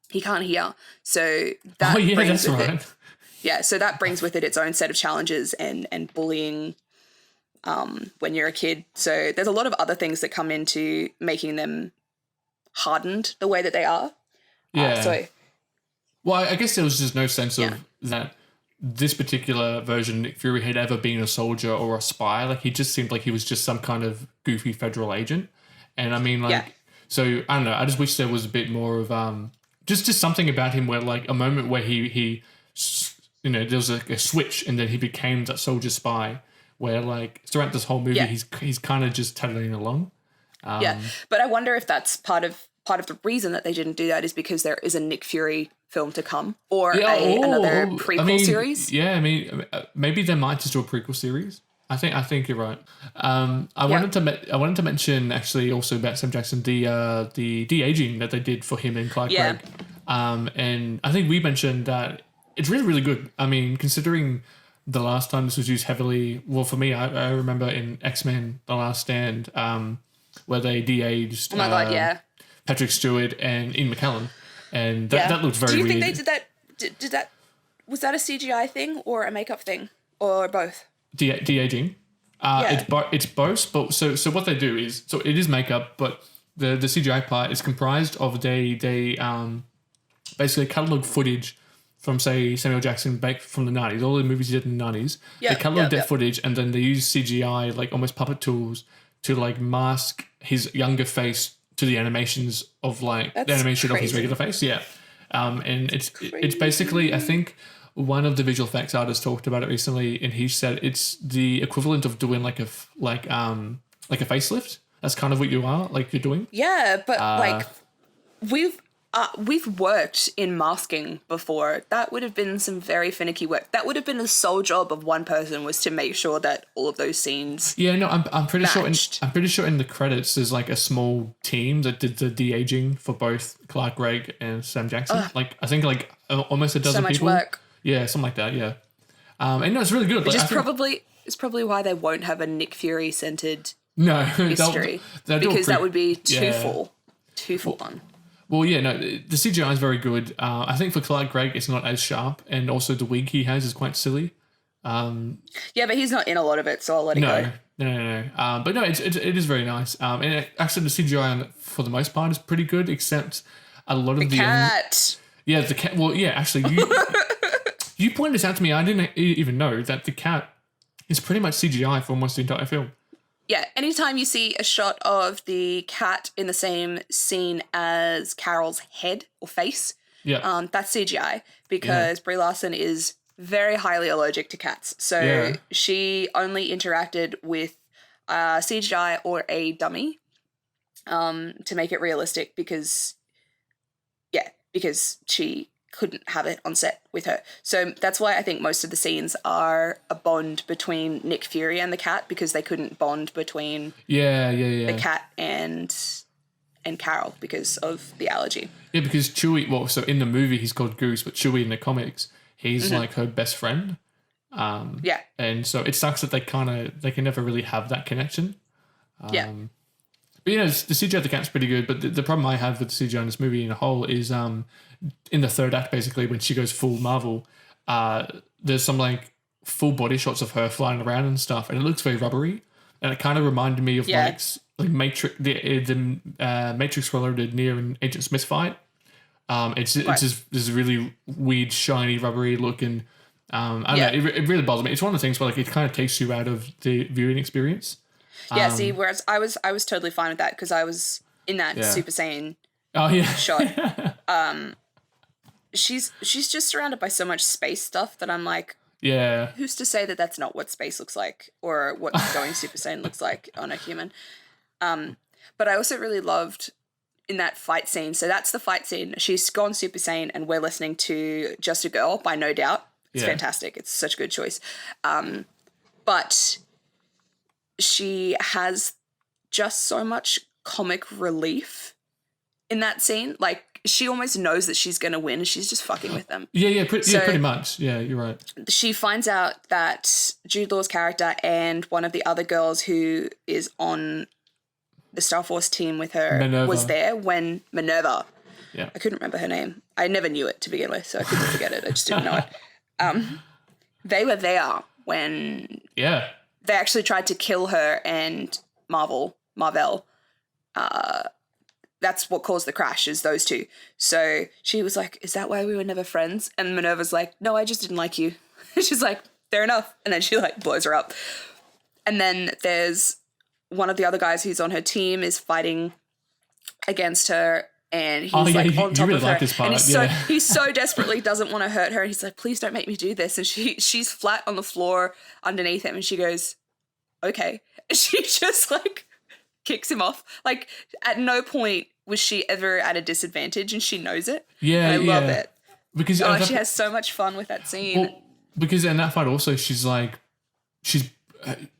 He can't hear. So that brings with it. Yeah, so that brings with it its own set of challenges and bullying when you're a kid. So there's a lot of other things that come into making them hardened the way that they are. Yeah. Well, I guess there was just no sense of that this particular version Nick Fury had ever been a soldier or a spy. Like, he just seemed like he was just some kind of goofy federal agent. And I mean, so I don't know. I just wish there was a bit more of just something about him where, like, a moment where he you know, there was a switch and then he became that soldier spy. Where, like, throughout this whole movie, he's kind of just tattling along. But I wonder if that's part of the reason that they didn't do that is because there is a Nick Fury film to come, or another prequel series. Yeah, I mean, maybe they might just do a prequel series. I think you're right. I wanted to mention actually also about Sam Jackson the de-aging that they did for him and Clark Gregg. And I think we mentioned that it's really, really good. I mean, considering the last time this was used heavily, well, for me, I remember in X-Men: The Last Stand, where they de-aged Patrick Stewart and Ian McKellen, and that looked very weird. Do you think they did that? Did that? Was that a CGI thing or a makeup thing or both? De-aging. It's both. But so what they do is, so it is makeup, but the CGI part is comprised of they basically catalog footage from, say, Samuel Jackson back from the 90s, all the movies he did in the 90s. They catalog that footage, and then they use CGI, like almost puppet tools, to like mask his younger face to the animations of like the animation of his regular face. Yeah. And it's basically, I think one of the visual effects artists talked about it recently, and he said it's the equivalent of doing like a facelift. That's kind of what you are, like, you're doing. Yeah, but like we've worked in masking before. That would have been some very finicky work. That would have been the sole job of one person, was to make sure that all of those scenes. Yeah, no, I'm pretty matched. sure. I'm pretty sure in the credits there's like a small team that did the de-aging for both Clark Gregg and Sam Jackson. Like, I think like almost a dozen people. So much work. Yeah, something like that. Yeah, and no, it's really good. Which is probably why they won't have a Nick Fury centered No, history because that would be two for one. Well, yeah, no, the CGI is very good. I think for Clark Gregg, it's not as sharp, and also the wig he has is quite silly. Yeah, but he's not in a lot of it, so I'll let it go. No. But no, it is very nice. And actually, the CGI on it, for the most part, is pretty good, except a lot of the cat. Yeah, the cat. Well, yeah, actually, you pointed this out to me. I didn't even know that the cat is pretty much CGI for almost the entire film. Yeah, anytime you see a shot of the cat in the same scene as Carol's head or face, that's CGI because Brie Larson is very highly allergic to cats. So she only interacted with CGI or a dummy to make it realistic because she couldn't have it on set with her. So that's why I think most of the scenes are a bond between Nick Fury and the cat because they couldn't bond between the cat and Carol because of the allergy. Yeah, because Chewie, so in the movie he's called Goose, but Chewie in the comics, he's like her best friend. And so it sucks that they can never really have that connection. But the CGI of the cat's pretty good. But the problem I have with the CGI in this movie in a whole is in the third act, basically, when she goes full Marvel, there's some like full body shots of her flying around and stuff, and it looks very rubbery. And it kind of reminded me of like Matrix, the Matrix Reloaded Neo and Agent Smith fight. It's just this really weird, shiny, rubbery look, and I don't know, it really bothers me. It's one of the things where like it kind of takes you out of the viewing experience. Yeah, see, whereas I was totally fine with that because I was in that Super Saiyan shot. She's just surrounded by so much space stuff that I'm like, who's to say that that's not what space looks like or what going Super Saiyan looks like on a human? But I also really loved in that fight scene. So that's the fight scene. She's gone Super Saiyan and we're listening to Just a Girl by No Doubt. It's fantastic. It's such a good choice. But she has just so much comic relief in that scene. Like, she almost knows that she's going to win and she's just fucking with them. Pretty much. Yeah, you're right. She finds out that Jude Law's character and one of the other girls who is on the Star Force team with her was there when Minerva. Yeah. I couldn't remember her name. I never knew it to begin with, so I couldn't forget it. I just didn't know it. They were there when they actually tried to kill her and Marvel. That's what caused the crash, is those two. So she was like, is that why we were never friends? And Minerva's like, no, I just didn't like you. She's like, fair enough. And then she like blows her up. And then there's one of the other guys who's on her team is fighting against her. And he's on top really of her. like this part. And he so desperately doesn't want to hurt her. And he's like, please don't make me do this. And she's flat on the floor underneath him. And she goes, okay. And she just like kicks him off. Like, at no point was she ever at a disadvantage, and she knows it. Yeah, and I love it. Because she has so much fun with that scene. Well, because in that fight also, she's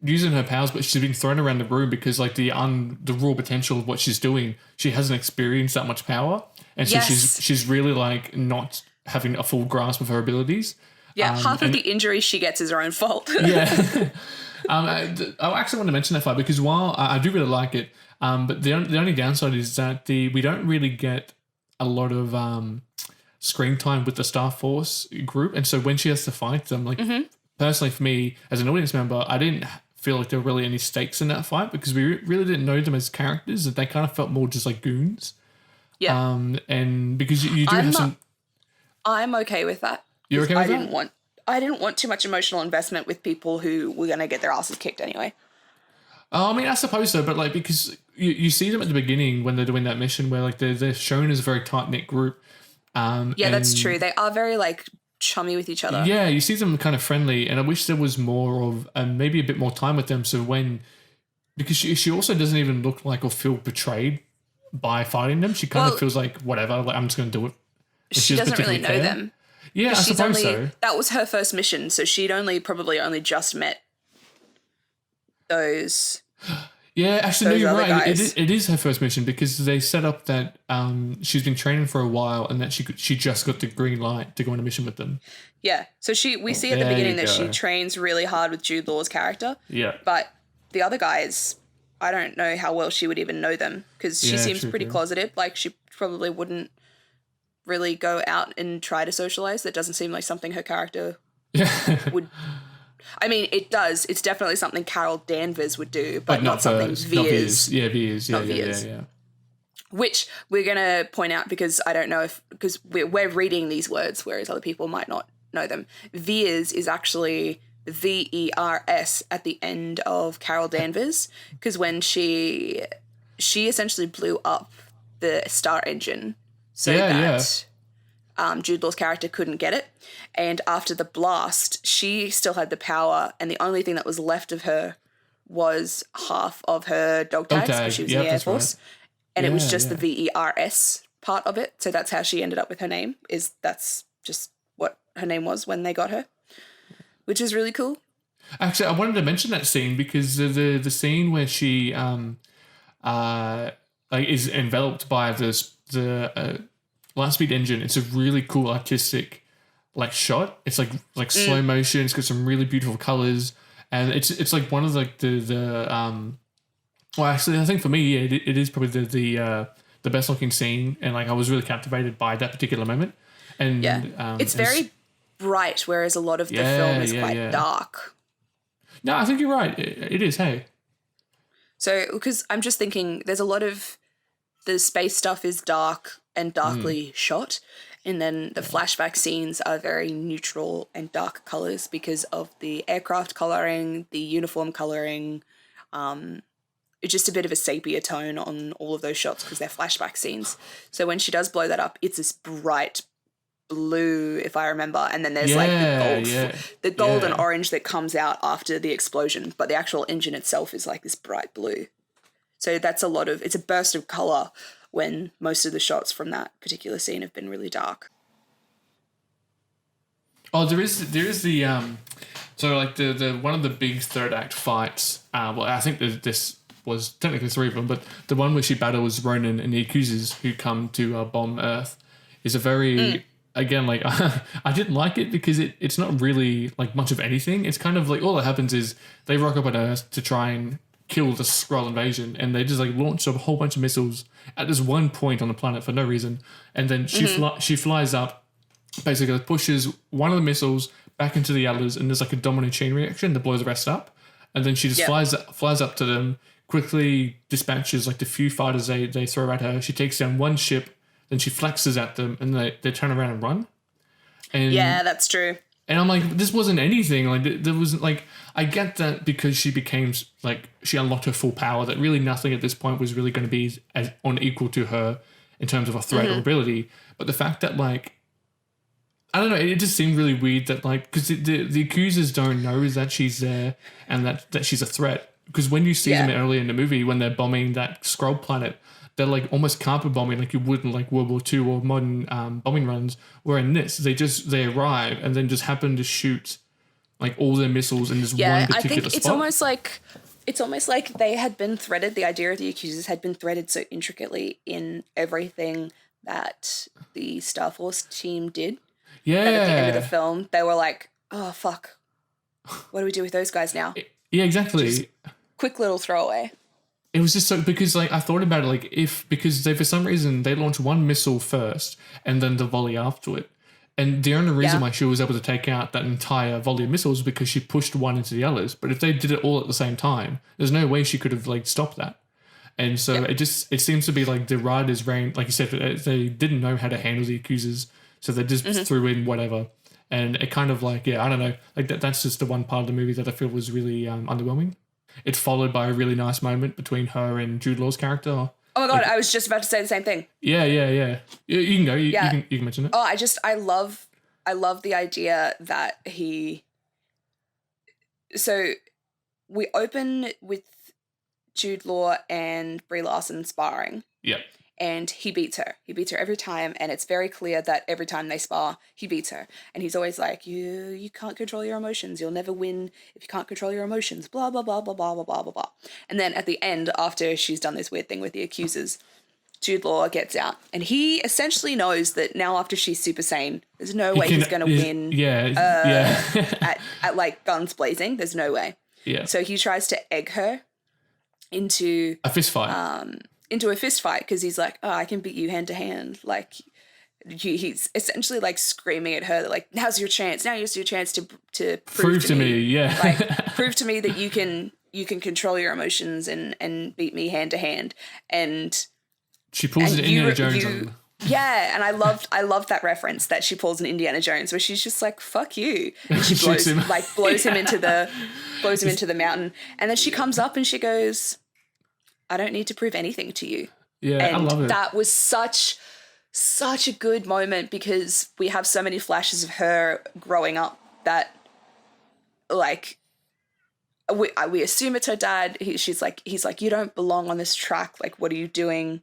using her powers, but she's been thrown around the room because like the raw potential of what she's doing, she hasn't experienced that much power, and so she's really like not having a full grasp of her abilities. Yeah, half of the injuries she gets is her own fault. I actually want to mention that fight because while I do really like it, but the only downside is that we don't really get a lot of screen time with the Star Force group, and so when she has to fight them, like personally for me as an audience member, I didn't feel like there were really any stakes in that fight because we really didn't know them as characters, and they kind of felt more just like goons. Yeah. And because you do have some. I'm okay with that. You're okay with that? I didn't want too much emotional investment with people who were going to get their asses kicked anyway. I mean, I suppose so, but like because you see them at the beginning when they're doing that mission where like they're shown as a very tight-knit group. That's true. They are very like chummy with each other. Yeah, you see them kind of friendly, and I wish there was more of maybe a bit more time with them. So because she also doesn't even look like or feel betrayed by fighting them. She kind of feels like whatever, like I'm just going to do it. She doesn't really know them. Yeah, I suppose so. That was her first mission, so she'd probably only just met those. Yeah, actually, no, you're right. It is her first mission because they set up that she's been training for a while and that she just got the green light to go on a mission with them. Yeah, so we see at the beginning that she trains really hard with Jude Law's character. Yeah, but the other guys I don't know how well she would even know them because she seems pretty true. closeted. Like, she probably wouldn't really go out and try to socialize. That doesn't seem like something her character would. I mean, it does. It's definitely something Carol Danvers would do, but not something Veers. Yeah, Veers. Not Veers. Yeah. Which we're going to point out because I don't know if, because we're reading these words, whereas other people might not know them. Veers is actually VERS at the end of Carol Danvers, because when she essentially blew up the Star Engine so that Jude Law's character couldn't get it. And after the blast, she still had the power, and the only thing that was left of her was half of her dog tags because she was in the Air Force. Right. And it was just the VERS part of it. So that's how she ended up with her name, that's just what her name was when they got her, which is really cool. Actually, I wanted to mention that scene because the scene where she is enveloped by the Lightspeed engine. It's a really cool artistic shot. It's like slow motion. It's got some really beautiful colors, and it's like one of the well, actually, I think for me, it is probably the best looking scene, and I was really captivated by that particular moment. And it's very bright, whereas a lot of the film is quite dark. No, I think you're right. It is. Hey. So, because I'm just thinking, there's a lot of the space stuff is dark and darkly shot, and then the flashback scenes are very neutral and dark colors because of the aircraft coloring, the uniform coloring. It's just a bit of a sepia tone on all of those shots because they're flashback scenes. So when she does blow that up, it's this bright blue, if I remember, and then there's the gold and orange that comes out after the explosion, but the actual engine itself is like this bright blue. So that's it's a burst of color when most of the shots from that particular scene have been really dark. Oh, there is the so the one of the big third act fights. Well, I think this was technically three of them, but the one where she battles Ronan and the Accusers who come to bomb Earth is a very again I didn't like it because it's not really much of anything. It's kind of all that happens is they rock up on Earth to try and kill the Skrull invasion, and they just launch a whole bunch of missiles at this one point on the planet for no reason, and then she flies up, basically pushes one of the missiles back into the others, and there's a domino chain reaction that blows the rest up, and then she just flies up to them, quickly dispatches the few fighters they throw at her. She takes down one ship, then she flexes at them, and they turn around and run. And yeah, that's true. And I'm like, this wasn't anything. There wasn't I get that because she became she unlocked her full power. That really nothing at this point was really going to be as unequal to her in terms of a threat or ability. But the fact that I don't know, it just seemed really weird that because the accusers don't know that she's there and that she's a threat. Because when you see them early in the movie, when they're bombing that Skrull planet, they're like carpet bombing like you would in World War II or modern bombing runs. Where in this, they arrive and then just happen to shoot all their missiles in this one particular spot. Yeah, I think it's almost like they had been threaded. The idea of the accusers had been threaded so intricately in everything that the Star Force team did. Yeah. That at the end of the film, they were like, "Oh fuck, what do we do with those guys now?" Yeah, exactly. Just quick little throwaway. It was just so because I thought about it because they for some reason they launched one missile first and then the volley after it, and the only reason why she was able to take out that entire volley of missiles was because she pushed one into the others. But if they did it all at the same time, there's no way she could have stopped that. And so it seems to be the writers ran, like you said, they didn't know how to handle the accusers, so they just threw in whatever. And it kind of I don't know, that's just the one part of the movie that I feel was really underwhelming. It's followed by a really nice moment between her and Jude Law's character. Oh my god, I was just about to say the same thing. Yeah. You can go. You can mention it. Oh, I love the idea that so we open with Jude Law and Brie Larson sparring. Yeah. And he beats her. He beats her every time, and it's very clear that every time they spar, he beats her. And he's always like, you can't control your emotions. You'll never win if you can't control your emotions. Blah, blah, blah, blah, blah, blah, blah, blah, blah. And then at the end, after she's done this weird thing with the accusers, Jude Law gets out. And he essentially knows that now after she's Super Saiyan, there's no way he's going to win at guns blazing. There's no way. Yeah. So he tries to egg her. into A fist fight. into a fist fight because he's like, oh, I can beat you hand to hand. Like he's essentially like screaming at her that like, now's your chance. Now here's your chance to prove to me. Yeah. Like prove to me that you can control your emotions and beat me hand to hand. And she pulls it Indiana Jones on. Yeah, and I loved that reference that she pulls an Indiana Jones where she's just like, fuck you. And she blows him into the mountain. And then she comes up and she goes, I don't need to prove anything to you. Yeah, and I love it. That was such a good moment because we have so many flashes of her growing up that like we assume it's her dad. He's like, you don't belong on this track. Like, what are you doing?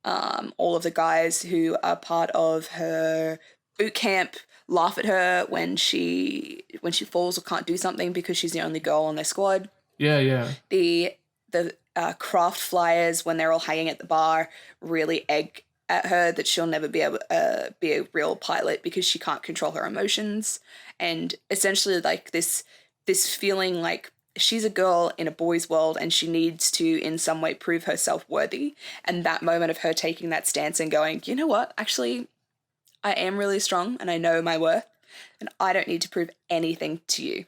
All of the guys who are part of her boot camp laugh at her when she falls or can't do something because she's the only girl on their squad. Yeah. The craft flyers, when they're all hanging at the bar, really egg at her that she'll never be able be a real pilot because she can't control her emotions. And essentially like this feeling like she's a girl in a boy's world and she needs to in some way prove herself worthy. And that moment of her taking that stance and going, you know what, actually, I am really strong and I know my worth and I don't need to prove anything to you.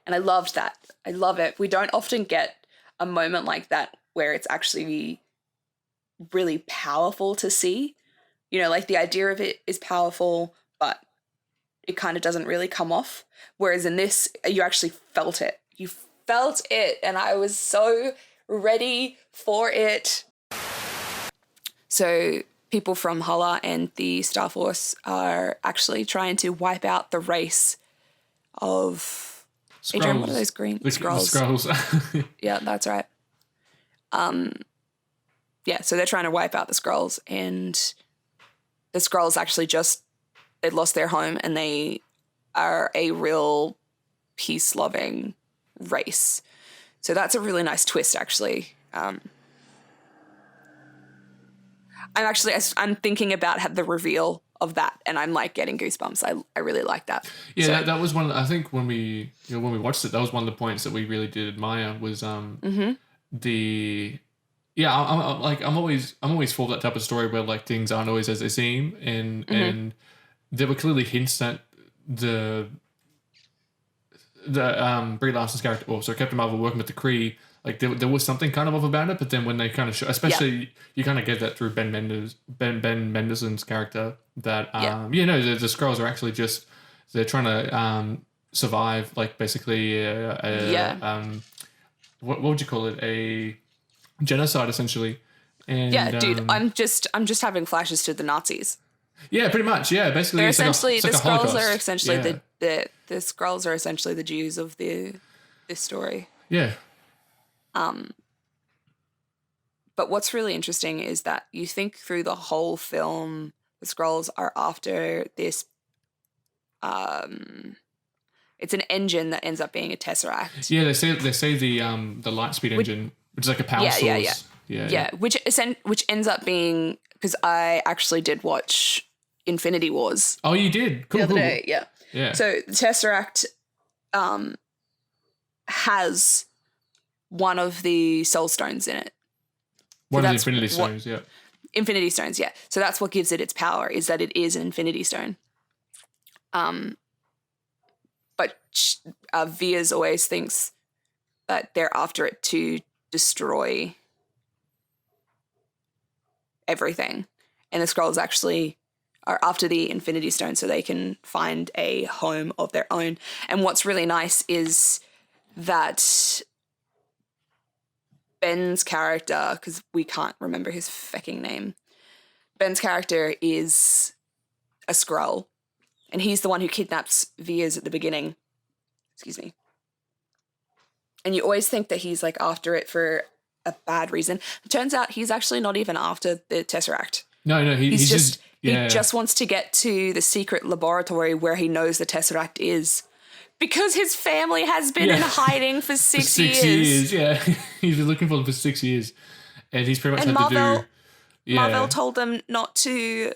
And I loved that. I love it. We don't often get a moment like that where it's actually really powerful to see. You know, like the idea of it is powerful, but it kind of doesn't really come off. Whereas in this, you actually felt it. You felt it, and I was so ready for it. So people from Hala and the Star Force are actually trying to wipe out the race of Skrulls. Adrian, what are those green? The Skrulls. Yeah, that's right. Yeah, so they're trying to wipe out the Skrulls, and the Skrulls actually they lost their home, and they are a real peace-loving race. So that's a really nice twist, actually. I'm thinking about the reveal of that, and I'm like getting goosebumps. I really like that. Yeah, so, that was one. I think when we watched it, that was one of the points that we really did admire was the. Yeah, I'm always for that type of story where like things aren't always as they seem, and there were clearly hints that the Brie Larson's character, Captain Marvel working with the Kree, like there was something kind of off about it, but then when they kind of show, especially you kind of get that through Ben Mendelsohn's character that the Skrulls are actually just they're trying to survive, like basically what would you call it, a genocide essentially. And dude, I'm just having flashes to the Nazis. Yeah, pretty much. Yeah, basically, they're it's essentially like the a Skrulls Holocaust. are essentially the Skrulls are essentially the Jews of this story. Yeah. But what's really interesting is that you think through the whole film, the Skrulls are after this. It's an engine that ends up being a tesseract. Yeah, they say the Lightspeed engine, which is like a power source. Yeah. Which ends up being, because I actually did watch Infinity Wars. Oh, you did? Cool. The other day, yeah. Yeah. So the Tesseract has one of the Soul Stones in it. One of the Infinity Stones, yeah. Infinity Stones, yeah. So that's what gives it its power, is that it is an Infinity Stone. But Vias always thinks that they're after it to destroy everything. And the Skrulls actually are after the Infinity Stone so they can find a home of their own. And what's really nice is that Ben's character, because we can't remember his fecking name, Ben's character is a Skrull, and he's the one who kidnaps Vias at the beginning. Excuse me. And you always think that he's like after it for a bad reason. It turns out he's actually not even after the Tesseract. No, he just wants to get to the secret laboratory where he knows the Tesseract is. Because his family has been in hiding for 6 years. 6 years, yeah. He's been looking for them for 6 years. And he's pretty much had to do... Yeah. Marvel told them not to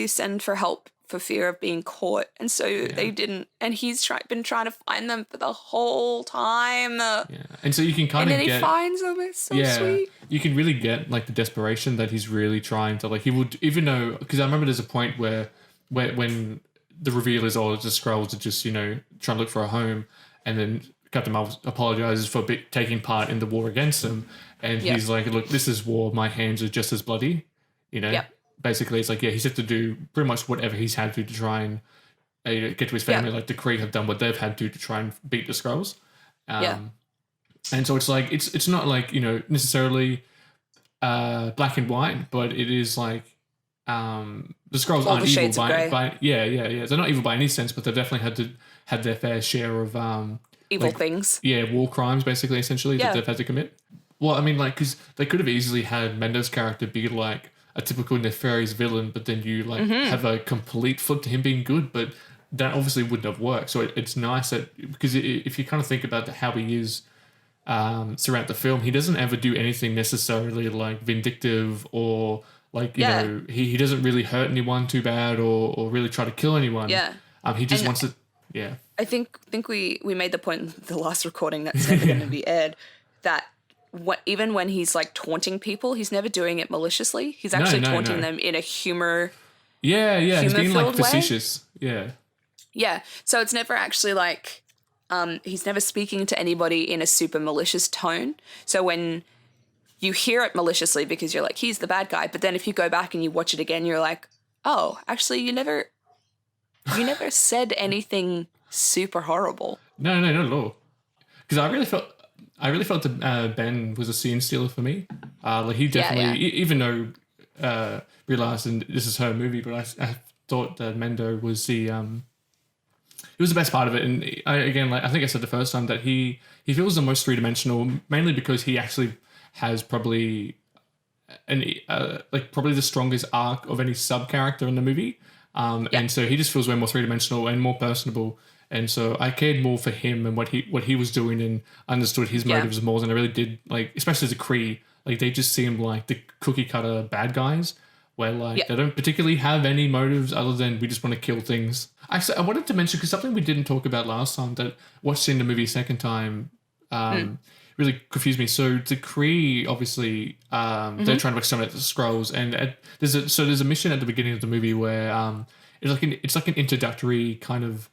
send for help for fear of being caught. And so they didn't. And he's been trying to find them for the whole time. Yeah. And so you can kind of get... And then he finds them. It's so sweet. You can really get, like, the desperation that he's really trying to, like, he would, even though, because I remember there's a point where when the reveal is all the Skrulls are just, trying to look for a home, and then Captain Marvel apologizes for taking part in the war against them. And he's like, look, this is war. My hands are just as bloody, Basically, it's like, he's had to do pretty much whatever he's had to try and get to his family. Like, the Kree have done what they've had to try and beat the Skrulls. And so it's like, it's not like, necessarily black and white, but it is like, the Skrulls aren't evil by they're not evil by any sense, but they've definitely had their fair share of evil things. Yeah, war crimes, basically, essentially, that they've had to commit. Well, I mean, like, because they could have easily had Mendo's character be like a typical nefarious villain, but then you have a complete flip to him being good, but that obviously wouldn't have worked. So it's nice that, because if you kind of think about how he is throughout the film, he doesn't ever do anything necessarily like vindictive or like, he doesn't really hurt anyone too bad or really try to kill anyone. Yeah. He just wants to, I think we made the point in the last recording that's never going to be aired, that even when he's like taunting people, he's never doing it maliciously. He's actually taunting them in a humor. Yeah, he's being like facetious. Yeah. Yeah. So it's never actually like, he's never speaking to anybody in a super malicious tone. So when you hear it maliciously because you're like, he's the bad guy. But then if you go back and you watch it again, you're like, oh, actually you never said anything super horrible. No, not at all. Because I really felt that Ben was a scene stealer for me. Like he definitely, even though realized, and this is her movie, but I thought that Mendo was he was the best part of it. And I think I said the first time that he feels the most three-dimensional, mainly because he actually has probably probably the strongest arc of any sub character in the movie. And so he just feels way more three-dimensional and more personable. And so I cared more for him and what he was doing and understood his motives more than I really did, like, especially as a Kree. Like, they just seem like the cookie-cutter bad guys where, like, they don't particularly have any motives other than we just want to kill things. Actually, I wanted to mention, because something we didn't talk about last time that watching the movie second time really confused me. So the Kree, obviously, they're trying to exterminate the Skrulls, and there's a mission at the beginning of the movie where it's like an introductory kind of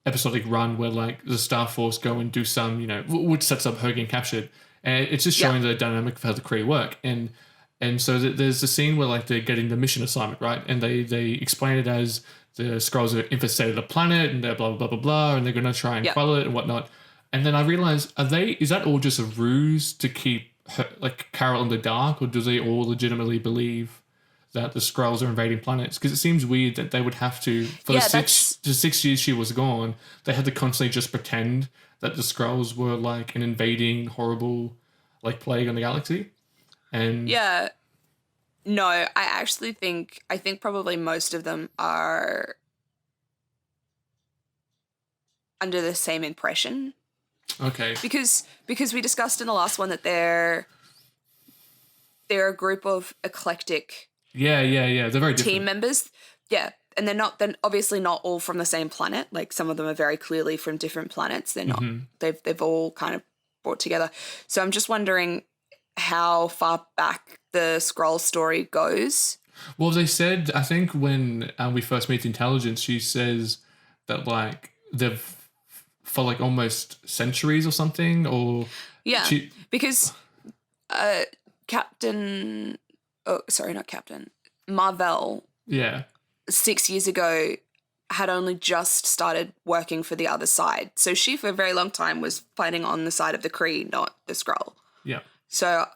episodic run where like the Star Force go and do some, which sets up her getting captured, and it's just showing the dynamic of how the Kree work, and so there's a scene where like they're getting the mission assignment, right, and they explain it as the Skrulls have infested a planet and they're blah blah blah blah blah, and they're going to try and quell it and whatnot. And then I realized, is that all just a ruse to keep her, like Carol in the dark, or do they all legitimately believe that the Skrulls are invading planets? Because it seems weird that they would have to, for the 6 years she was gone, they had to constantly just pretend that the Skrulls were like an invading, horrible, like plague on the galaxy. And no, I think probably most of them are under the same impression. Okay. Because we discussed in the last one that they're a group of eclectic they're very different team members. Yeah. And they're obviously not all from the same planet. Like some of them are very clearly from different planets. They're not, they've all kind of brought together. So I'm just wondering how far back the Skrull story goes. Well, they said, I think when we first meet the intelligence, she says that like they've for like almost centuries or something, or because Marvel 6 years ago had only just started working for the other side, so she for a very long time was fighting on the side of the Kree, not the Skrull. So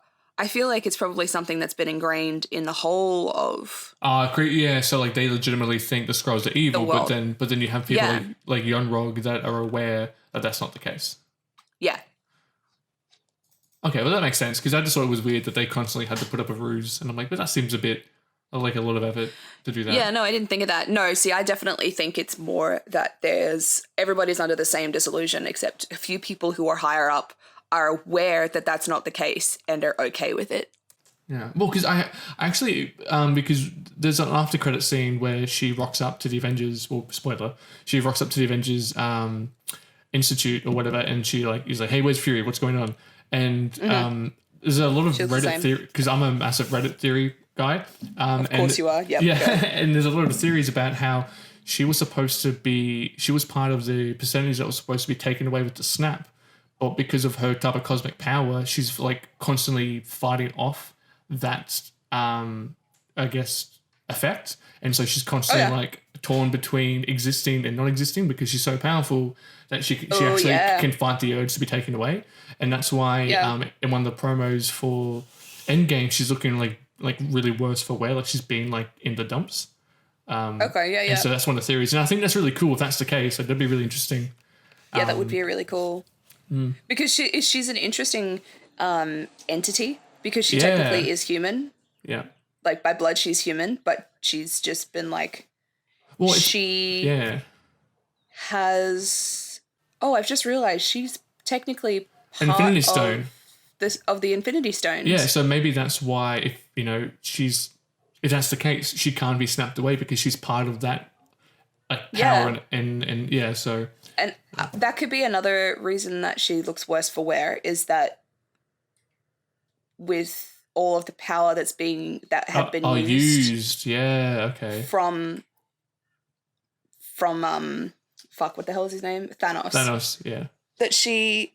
I feel like it's probably something that's been ingrained in the whole of so like they legitimately think the Skrulls are evil, but then you have people like Yonrog that are aware that that's not the case. Okay, well that makes sense, because I just thought it was weird that they constantly had to put up a ruse, and I'm like, but that seems a bit like a lot of effort to do that. Yeah, no, I didn't think of that. No, see, I definitely think it's more that everybody's under the same disillusion, except a few people who are higher up are aware that that's not the case and are okay with it. Yeah, well, because I actually because there's an after credit scene where she rocks up to the Avengers. Well, spoiler. She rocks up to the Avengers Institute or whatever, and she is like, "Hey, where's Fury? What's going on?" And there's a lot of Reddit theory because I'm a massive Reddit theory guy. Of course you are. Yep. Yeah, and there's a lot of theories about how she was supposed to be. She was part of the percentage that was supposed to be taken away with the snap, but because of her type of cosmic power, she's like constantly fighting off that. I guess effect, and so she's constantly like torn between existing and non-existing because she's so powerful that she actually can fight the urge to be taken away, and that's why in one of the promos for Endgame she's looking like really worse for wear, like she's been like in the dumps. And so that's one of the theories, and I think that's really cool if that's the case. That'd be really interesting. Yeah, that would be really cool because she's an interesting entity because she technically is human. Yeah. Like by blood, she's human, but she's just been like, she has. Oh, I've just realized she's technically part Infinity Stone. of the Infinity Stones. Yeah, so maybe that's why if that's the case, she can't be snapped away because she's part of that power and so. And that could be another reason that she looks worse for wear is that with all of the power that had been used. Yeah, okay. From fuck, what the hell is his name? Thanos, yeah. That she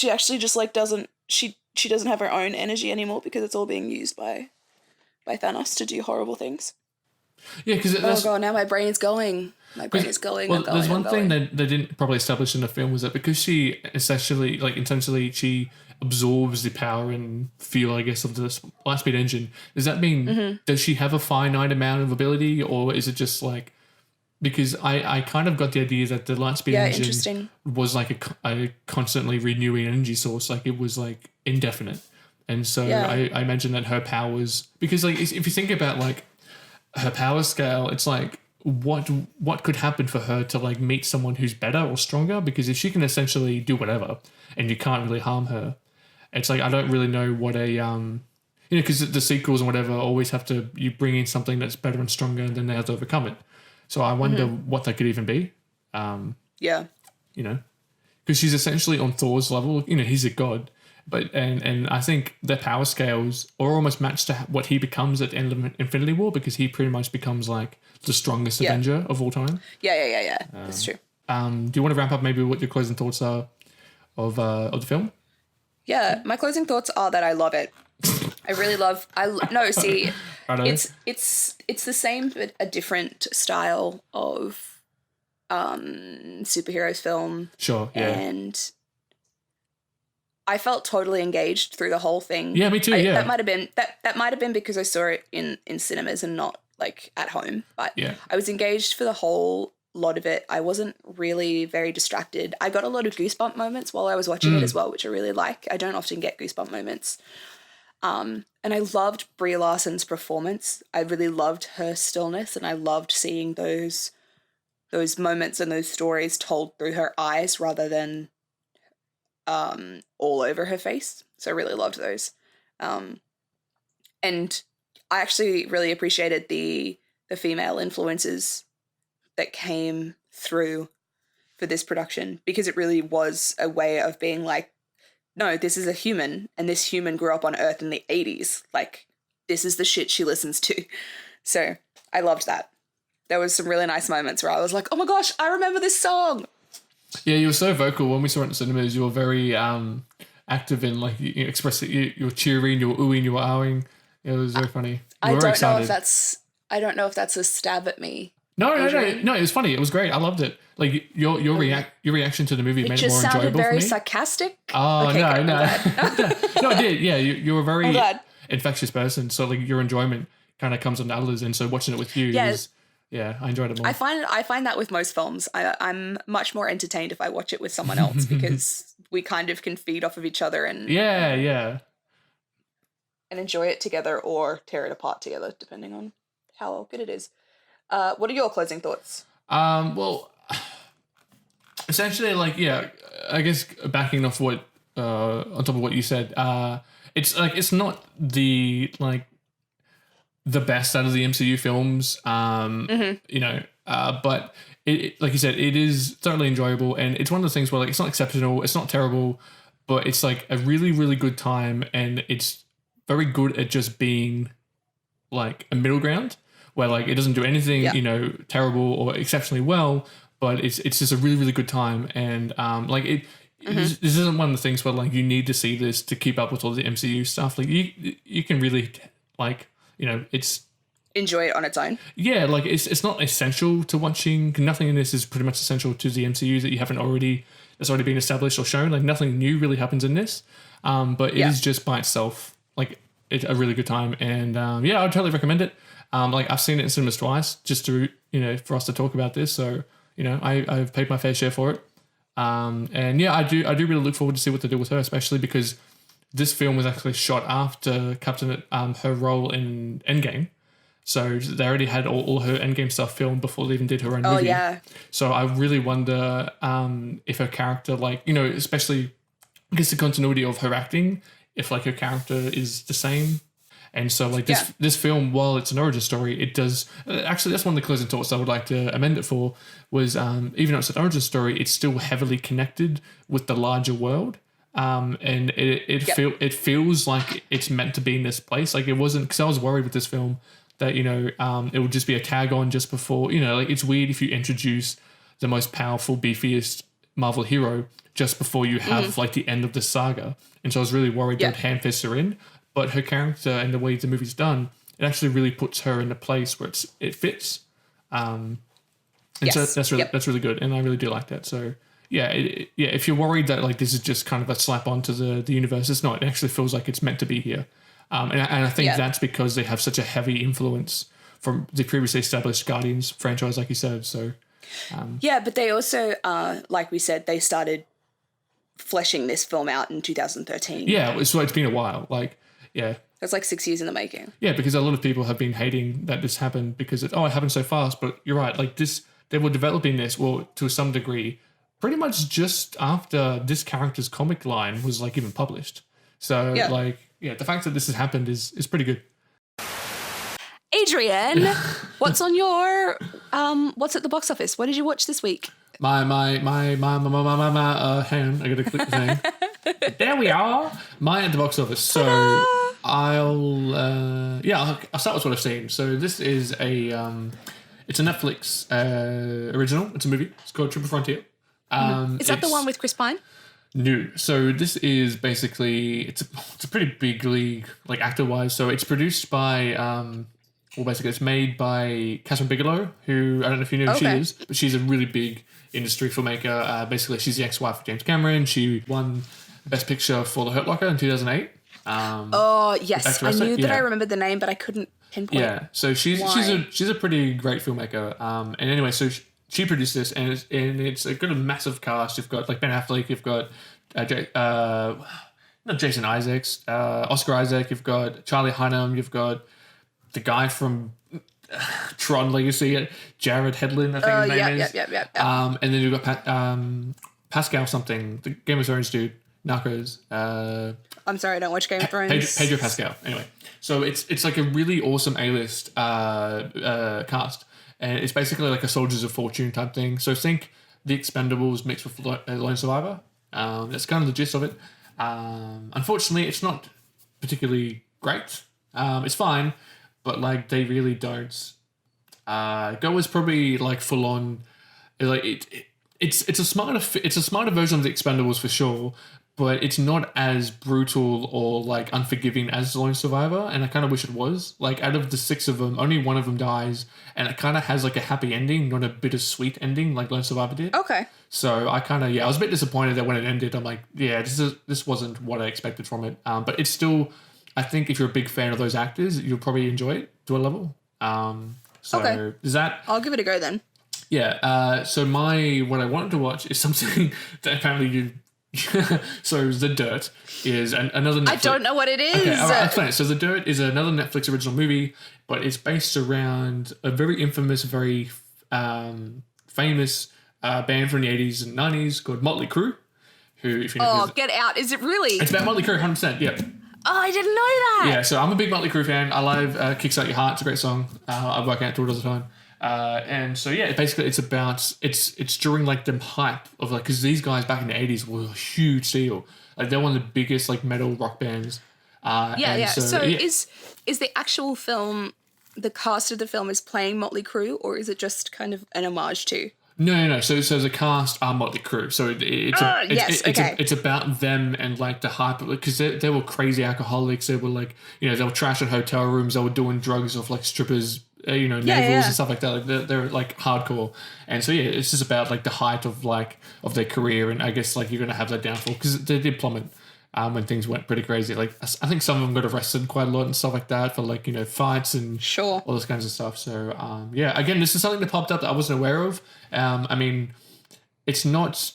actually just like doesn't have her own energy anymore because it's all being used by Thanos to do horrible things. Yeah, because oh god, now my brain's going. My brain is going. Well, there's one thing that they didn't probably establish in the film was that because she essentially, intentionally, she absorbs the power and feel, I guess, of the Lightspeed engine. Does that mean does she have a finite amount of ability, or is it just like because I kind of got the idea that the Lightspeed engine was like a constantly renewing energy source, like it was like indefinite, and so I imagine that her powers because like if you think about like her power scale, it's like what could happen for her to like meet someone who's better or stronger, because if she can essentially do whatever and you can't really harm her, it's like I don't really know what a because the sequels and whatever always have to you bring in something that's better and stronger and then they have to overcome it. So I wonder what that could even be. Because she's essentially on Thor's level. He's a god. But and I think the power scales are almost matched to what he becomes at the end of Infinity War, because he pretty much becomes like the strongest Avenger of all time. Yeah. That's true. Do you want to wrap up maybe what your closing thoughts are of the film? Yeah, my closing thoughts are that I love it. I really love. It's the same but a different style of superheroes film. Sure. Yeah. And I felt totally engaged through the whole thing. Yeah, me too. That might have been because I saw it in cinemas and not like at home. But I was engaged for the whole lot of it. I wasn't really very distracted. I got a lot of goosebump moments while I was watching it as well, which I really like. I don't often get goosebump moments. And I loved Brie Larson's performance. I really loved her stillness, and I loved seeing those moments and those stories told through her eyes rather than all over her face. So I really loved those. And I actually really appreciated the female influences that came through for this production, because it really was a way of being like, no, this is a human, and this human grew up on Earth in the 80s. Like, this is the shit she listens to. So I loved that. There was some really nice moments where I was like, oh my gosh, I remember this song. Yeah, you were so vocal when we saw it in the cinemas. You were very active in like you expressed it. You were cheering, you were oohing, you were ahhing. It was very funny. I don't know if that's a stab at me. No. It was funny. It was great. I loved it. Like your reaction to the movie made it more enjoyable for me. It just sounded very sarcastic. Oh, okay, no. No, I did. Yeah, you were a very infectious person. So like your enjoyment kind of comes on others, and so watching it with you was. Yeah, I enjoyed it more. I find that with most films. I'm much more entertained if I watch it with someone else because we kind of can feed off of each other and and enjoy it together or tear it apart together, depending on how good it is. What are your closing thoughts? Well, essentially, I guess backing off what on top of what you said, it's not the the best out of the MCU films. But it, like you said, it is thoroughly enjoyable, and it's one of those things where like it's not exceptional, it's not terrible, but it's like a really, really good time, and it's very good at just being like a middle ground where like it doesn't do anything, terrible or exceptionally well, but it's just a really, really good time, and this isn't one of the things where like you need to see this to keep up with all the MCU stuff. Like you can really like it's enjoy it on its own. Yeah, like it's not essential to watching. Nothing in this is pretty much essential to the MCU that's already been established or shown. Like nothing new really happens in this, but it is just by itself like it's a really good time. And I would totally recommend it. Like I've seen it in cinemas twice just to for us to talk about this. So I've paid my fair share for it. And I do really look forward to see what they do with her, especially because this film was actually shot after Captain her role in Endgame. So they already had all her Endgame stuff filmed before they even did her own movie. Oh, yeah. So I really wonder if her character, like, especially I guess the continuity of her acting, if like her character is the same. And so like this film, while it's an origin story, it does... actually, that's one of the closing thoughts I would like to amend it for was even though it's an origin story, it's still heavily connected with the larger world. And it feels like it's meant to be in this place. Like it wasn't... Because I was worried with this film that, it would just be a tag on just before, like it's weird if you introduce the most powerful, beefiest Marvel hero just before you have like the end of the saga. And so I was really worried that hand-fist her in, but her character and the way the movie's done, it actually really puts her in a place where it fits. So that's really good. And I really do like that. So if you're worried that like this is just kind of a slap onto the universe, it's not. It actually feels like it's meant to be here. And I think that's because they have such a heavy influence from the previously established Guardians franchise, like you said. So, but they also, like we said, they started fleshing this film out in 2013. Yeah, so it's been a while. That's like 6 years in the making. Yeah, because a lot of people have been hating that this happened because it happened so fast. But you're right. Like they were developing this, well, to some degree, pretty much just after this character's comic line was like even published. So the fact that this has happened is pretty good. Adrian, what's on your what's at the box office? What did you watch this week? My hang on, I gotta click the thing. There we are. Mine at the box office. So I'll start with what I've seen. So this is it's a Netflix original. It's a movie. It's called Triple Frontier. Is that the one with Chris Pine? No. So this is basically it's a pretty big league, like actor wise. So it's produced by basically it's made by Catherine Bigelow, who I don't know if you know who she is, but she's a really big industry filmmaker. Basically, she's the ex-wife of James Cameron. She won Best Picture for The Hurt Locker in 2008. Yes, I knew that I remembered the name, but I couldn't pinpoint. Yeah, so she's a pretty great filmmaker. And anyway, so she produced this, and it's got a massive cast. You've got like Ben Affleck, you've got not Jason Isaacs, Oscar Isaac. You've got Charlie Hunnam. You've got the guy from Tron Legacy, Jared Hedlund, I think his name is. And then you've got Pascal something, the Game of Thrones dude, Narcos. I'm sorry, I don't watch Game of Thrones. Pedro Pascal. Anyway, so it's like a really awesome A-list cast, and it's basically like a Soldiers of Fortune type thing. So think The Expendables mixed with Lone Survivor. That's kind of the gist of it. Unfortunately, it's not particularly great. It's fine, but like they really don't go as probably like full on. Like it's a smarter version of The Expendables for sure, but it's not as brutal or like unforgiving as Lone Survivor, and I kind of wish it was. Like out of the 6 of them, only one of them dies, and it kind of has like a happy ending, not a bittersweet ending like Lone Survivor did. Okay. So I kind of I was a bit disappointed that when it ended, I'm like, this wasn't what I expected from it. But it's still, I think if you're a big fan of those actors, you'll probably enjoy it to a level. Is that? I'll give it a go then. Yeah. So what I wanted to watch is something that apparently you. So The Dirt is another Netflix... I don't know what it is. Okay, all right, I'll explain it. So The Dirt is another Netflix original movie, but it's based around a very infamous, very famous band from the 80s and 90s called Motley Crue, who, if you know... get out. Is it really? It's about Motley Crue, 100%, yeah. Oh, I didn't know that. Yeah, so I'm a big Motley Crue fan. I love Kicks Out Your Heart. It's a great song. I work out to it all the time. And so yeah, basically it's during like the hype of like, because these guys back in the 80s were a huge deal. Like they're one of the biggest like metal rock bands. So is the actual film, the cast of the film is playing Motley Crue, or is it just kind of an homage to? No. So the cast are Motley Crue. So it's about them and like the hype, because they were crazy alcoholics. They were like, they were trashing hotel rooms. They were doing drugs off like strippers, navels and stuff like that. Like they're like hardcore. And so yeah, it's just about like the height of their career. And I guess like you're gonna have that downfall because they did plummet. When things went pretty crazy. Like I think some of them got arrested quite a lot and stuff like that for like, fights and all those kinds of stuff. So again, this is something that popped up that I wasn't aware of. I mean, it's not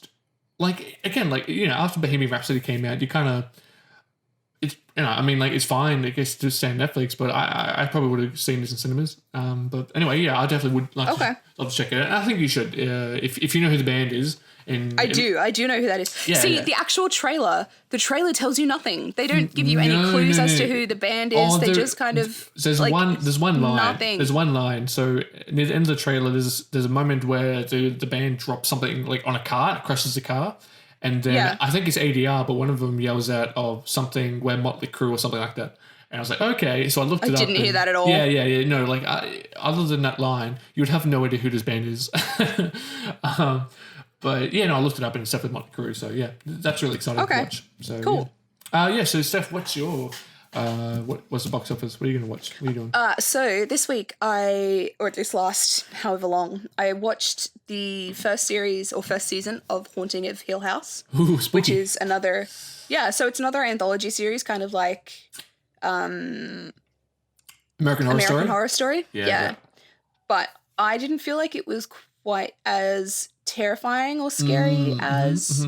like, again, like, after Bohemian Rhapsody came out, you kind of, it's, I mean, like, it's fine, I guess, to stay on Netflix, but I probably would have seen this in cinemas. But anyway, yeah, I definitely would love to check it out. I think you should, if you know who the band is. I do know who that is. Yeah, the actual trailer, the trailer tells you nothing. They don't give you any clues as to who the band is. They just kind of there's one line. Nothing. There's one line. So near the end of the trailer, there's a moment where the band drops something like on a car, it crashes the car, and then I think it's ADR, but one of them yells out something where Motley Crue or something like that. And I was like, okay. So I looked it up. I didn't hear that at all. Yeah. No, like other than that line, you would have no idea who this band is. But yeah, no, I looked it up and it's definitely Motley Crue. So yeah, that's really exciting to watch. So cool. Yeah. So Steph, what's your what's the box office? What are you gonna watch? What are you doing? So this week or this last however long, I watched the first season of Haunting of Hill House. Ooh, spooky. Which is another so it's another anthology series, kind of like American Horror Story? Yeah. But I didn't feel like it was quite as terrifying or scary as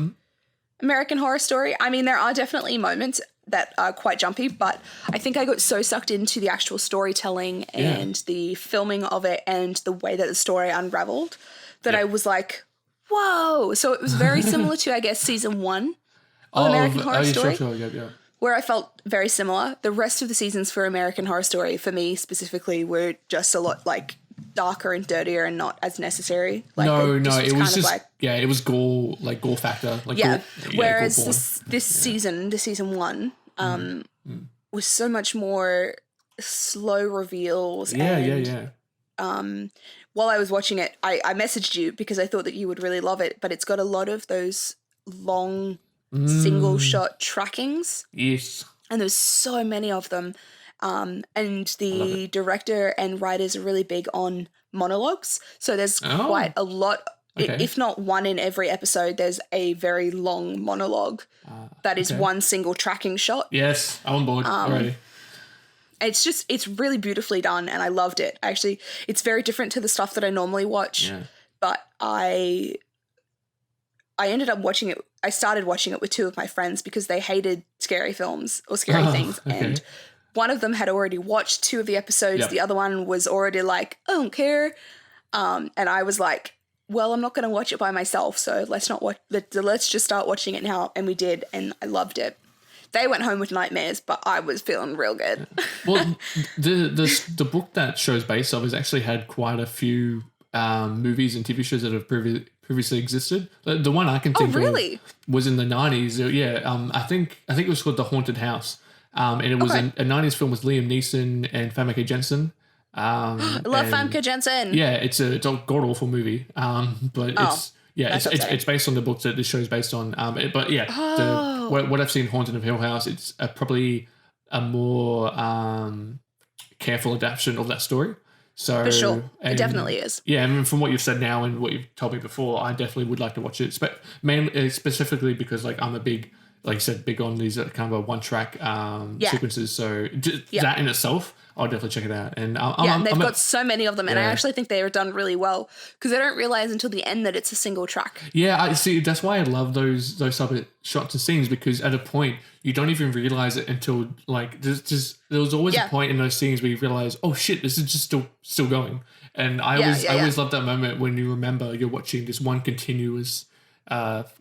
American Horror Story. I mean, there are definitely moments that are quite jumpy, but I think I got so sucked into the actual storytelling and the filming of it and the way that the story unraveled that I was like, whoa. So it was very similar to, I guess, season 1 of American Horror Story. Sure. Yeah. Where I felt very similar. The rest of the seasons for American Horror Story, for me specifically, were just a lot like darker and dirtier and not as necessary. Like no, it was just like, it was gore factor. Like whereas this season 1, was so much more slow reveals. While I was watching it, I messaged you because I thought that you would really love it, but it's got a lot of those long single shot trackings. Yes. And there's so many of them. And the director and writers are really big on monologues. So there's quite a lot, if not one in every episode, there's a very long monologue that is one single tracking shot. Yes, I'm on board already. It's really beautifully done and I loved it. Actually, it's very different to the stuff that I normally watch, but I ended up watching it. I started watching it with 2 of my friends because they hated scary films or scary things. And one of them had already watched 2 of the episodes. Yep. The other one was already like, I don't care. And I was like, well, I'm not going to watch it by myself. So let's just start watching it now. And we did. And I loved it. They went home with nightmares, but I was feeling real good. Well, the book that show's based off has actually had quite a few movies and TV shows that have previously existed. The one I can think of was in the 90s. I think it was called The Haunted House. And it was a 90s film with Liam Neeson and Famke Janssen. I love Famke Janssen. Yeah, it's a god-awful movie. But it's based on the book that the show's based on. What I've seen Haunted of Hill House, it's probably a more careful adaptation of that story. So, for sure, it definitely is. Yeah, I mean, from what you've said now and what you've told me before, I definitely would like to watch it. Mainly, specifically because like I'm a big, like you said, big on these kind of one-track sequences. So that in itself, I'll definitely check it out. And they've got so many of them, and I actually think they are done really well because I don't realize until the end that it's a single track. Yeah, I see. That's why I love those type of shots and scenes, because at a point you don't even realize it until like there was always a point in those scenes where you realize, oh shit, this is just still going. And I always love that moment when you remember you're watching this one continuous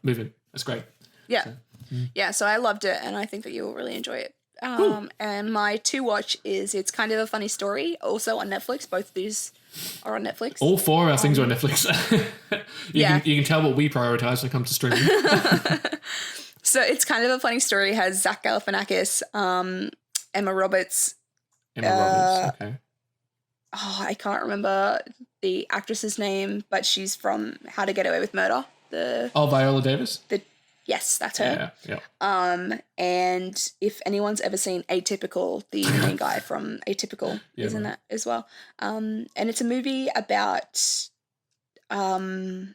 movement. That's great. Yeah. So I loved it, and I think that you will really enjoy it. And my to watch is It's Kind of a Funny Story, also on Netflix. Both of these are on Netflix. All four of our things are on Netflix. you can tell what we prioritize when it comes to streaming. So It's Kind of a Funny Story has Zach Galifianakis, Emma Roberts. Okay. Oh, I can't remember the actress's name, but she's from How to Get Away with Murder. Viola Davis? Yes, that's her. Yeah. And if anyone's ever seen Atypical, the main guy from Atypical is in that as well. And it's a movie about, I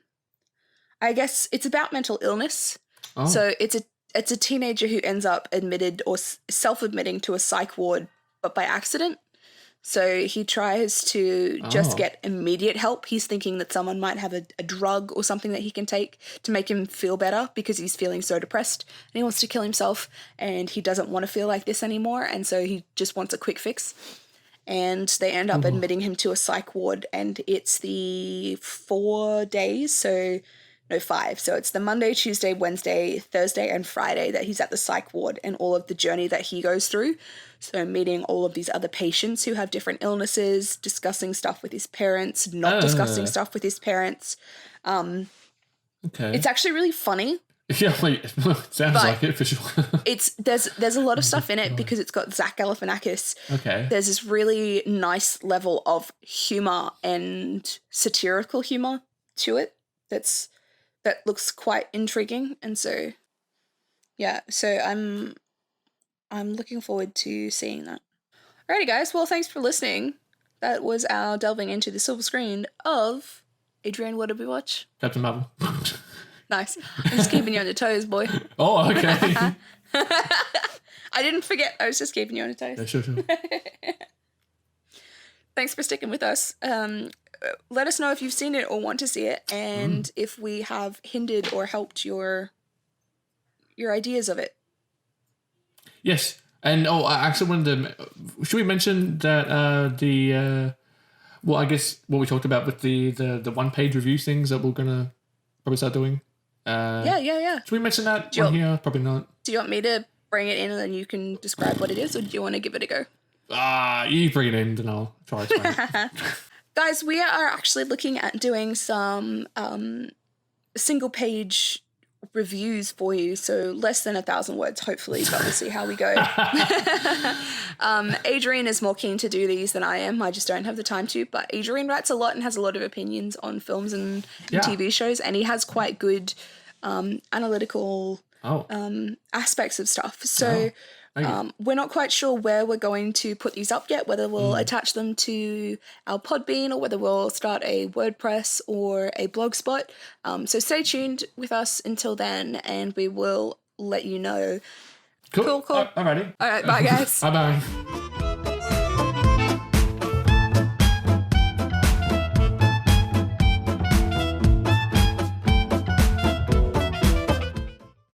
guess it's about mental illness. Oh. So it's a teenager who ends up admitted or self-admitting to a psych ward, but by accident. So he tries to just get immediate help. He's thinking that someone might have a drug or something that he can take to make him feel better because he's feeling so depressed and he wants to kill himself and he doesn't want to feel like this anymore. And so he just wants a quick fix. And they end up admitting him to a psych ward, and it's the 4 days. So no, 5. So it's the Monday, Tuesday, Wednesday, Thursday, and Friday that he's at the psych ward, and all of the journey that he goes through. So meeting all of these other patients who have different illnesses, discussing stuff with his parents, not discussing stuff with his parents. Okay. It's actually really funny. Yeah, sounds like it for sure. There's a lot of stuff in it because it's got Zach Galifianakis. Okay. There's this really nice level of humor and satirical humor to it that looks quite intriguing, and so I'm looking forward to seeing that. Alrighty, guys. Well, thanks for listening. That was our delving into the silver screen of Adrian. What did we watch? Captain Marvel. Nice. I'm just keeping you on your toes, boy. Oh, okay. I didn't forget. I was just keeping you on your toes. Yeah, sure. Thanks for sticking with us. Let us know if you've seen it or want to see it, and if we have hindered or helped your ideas of it. Yes. And I actually wanted to, should we mention that I guess what we talked about with the 1-page review things that we're gonna probably start doing? Yeah. Should we mention that on here? Probably not. Do you want me to bring it in and then you can describe what it is, or do you want to give it a go? You bring it in, then I'll try to explain it. Guys, we are actually looking at doing some single-page reviews for you, so less than 1,000 words, hopefully, but we'll see how we go. Adrian is more keen to do these than I am. I just don't have the time to, but Adrian writes a lot and has a lot of opinions on films and TV shows, and he has quite good analytical aspects of stuff. So we're not quite sure where we're going to put these up yet, whether we'll attach them to our Podbean or whether we'll start a WordPress or a blogspot. So stay tuned with us until then, and we will let you know. Cool. Alrighty. All right, bye guys. Bye.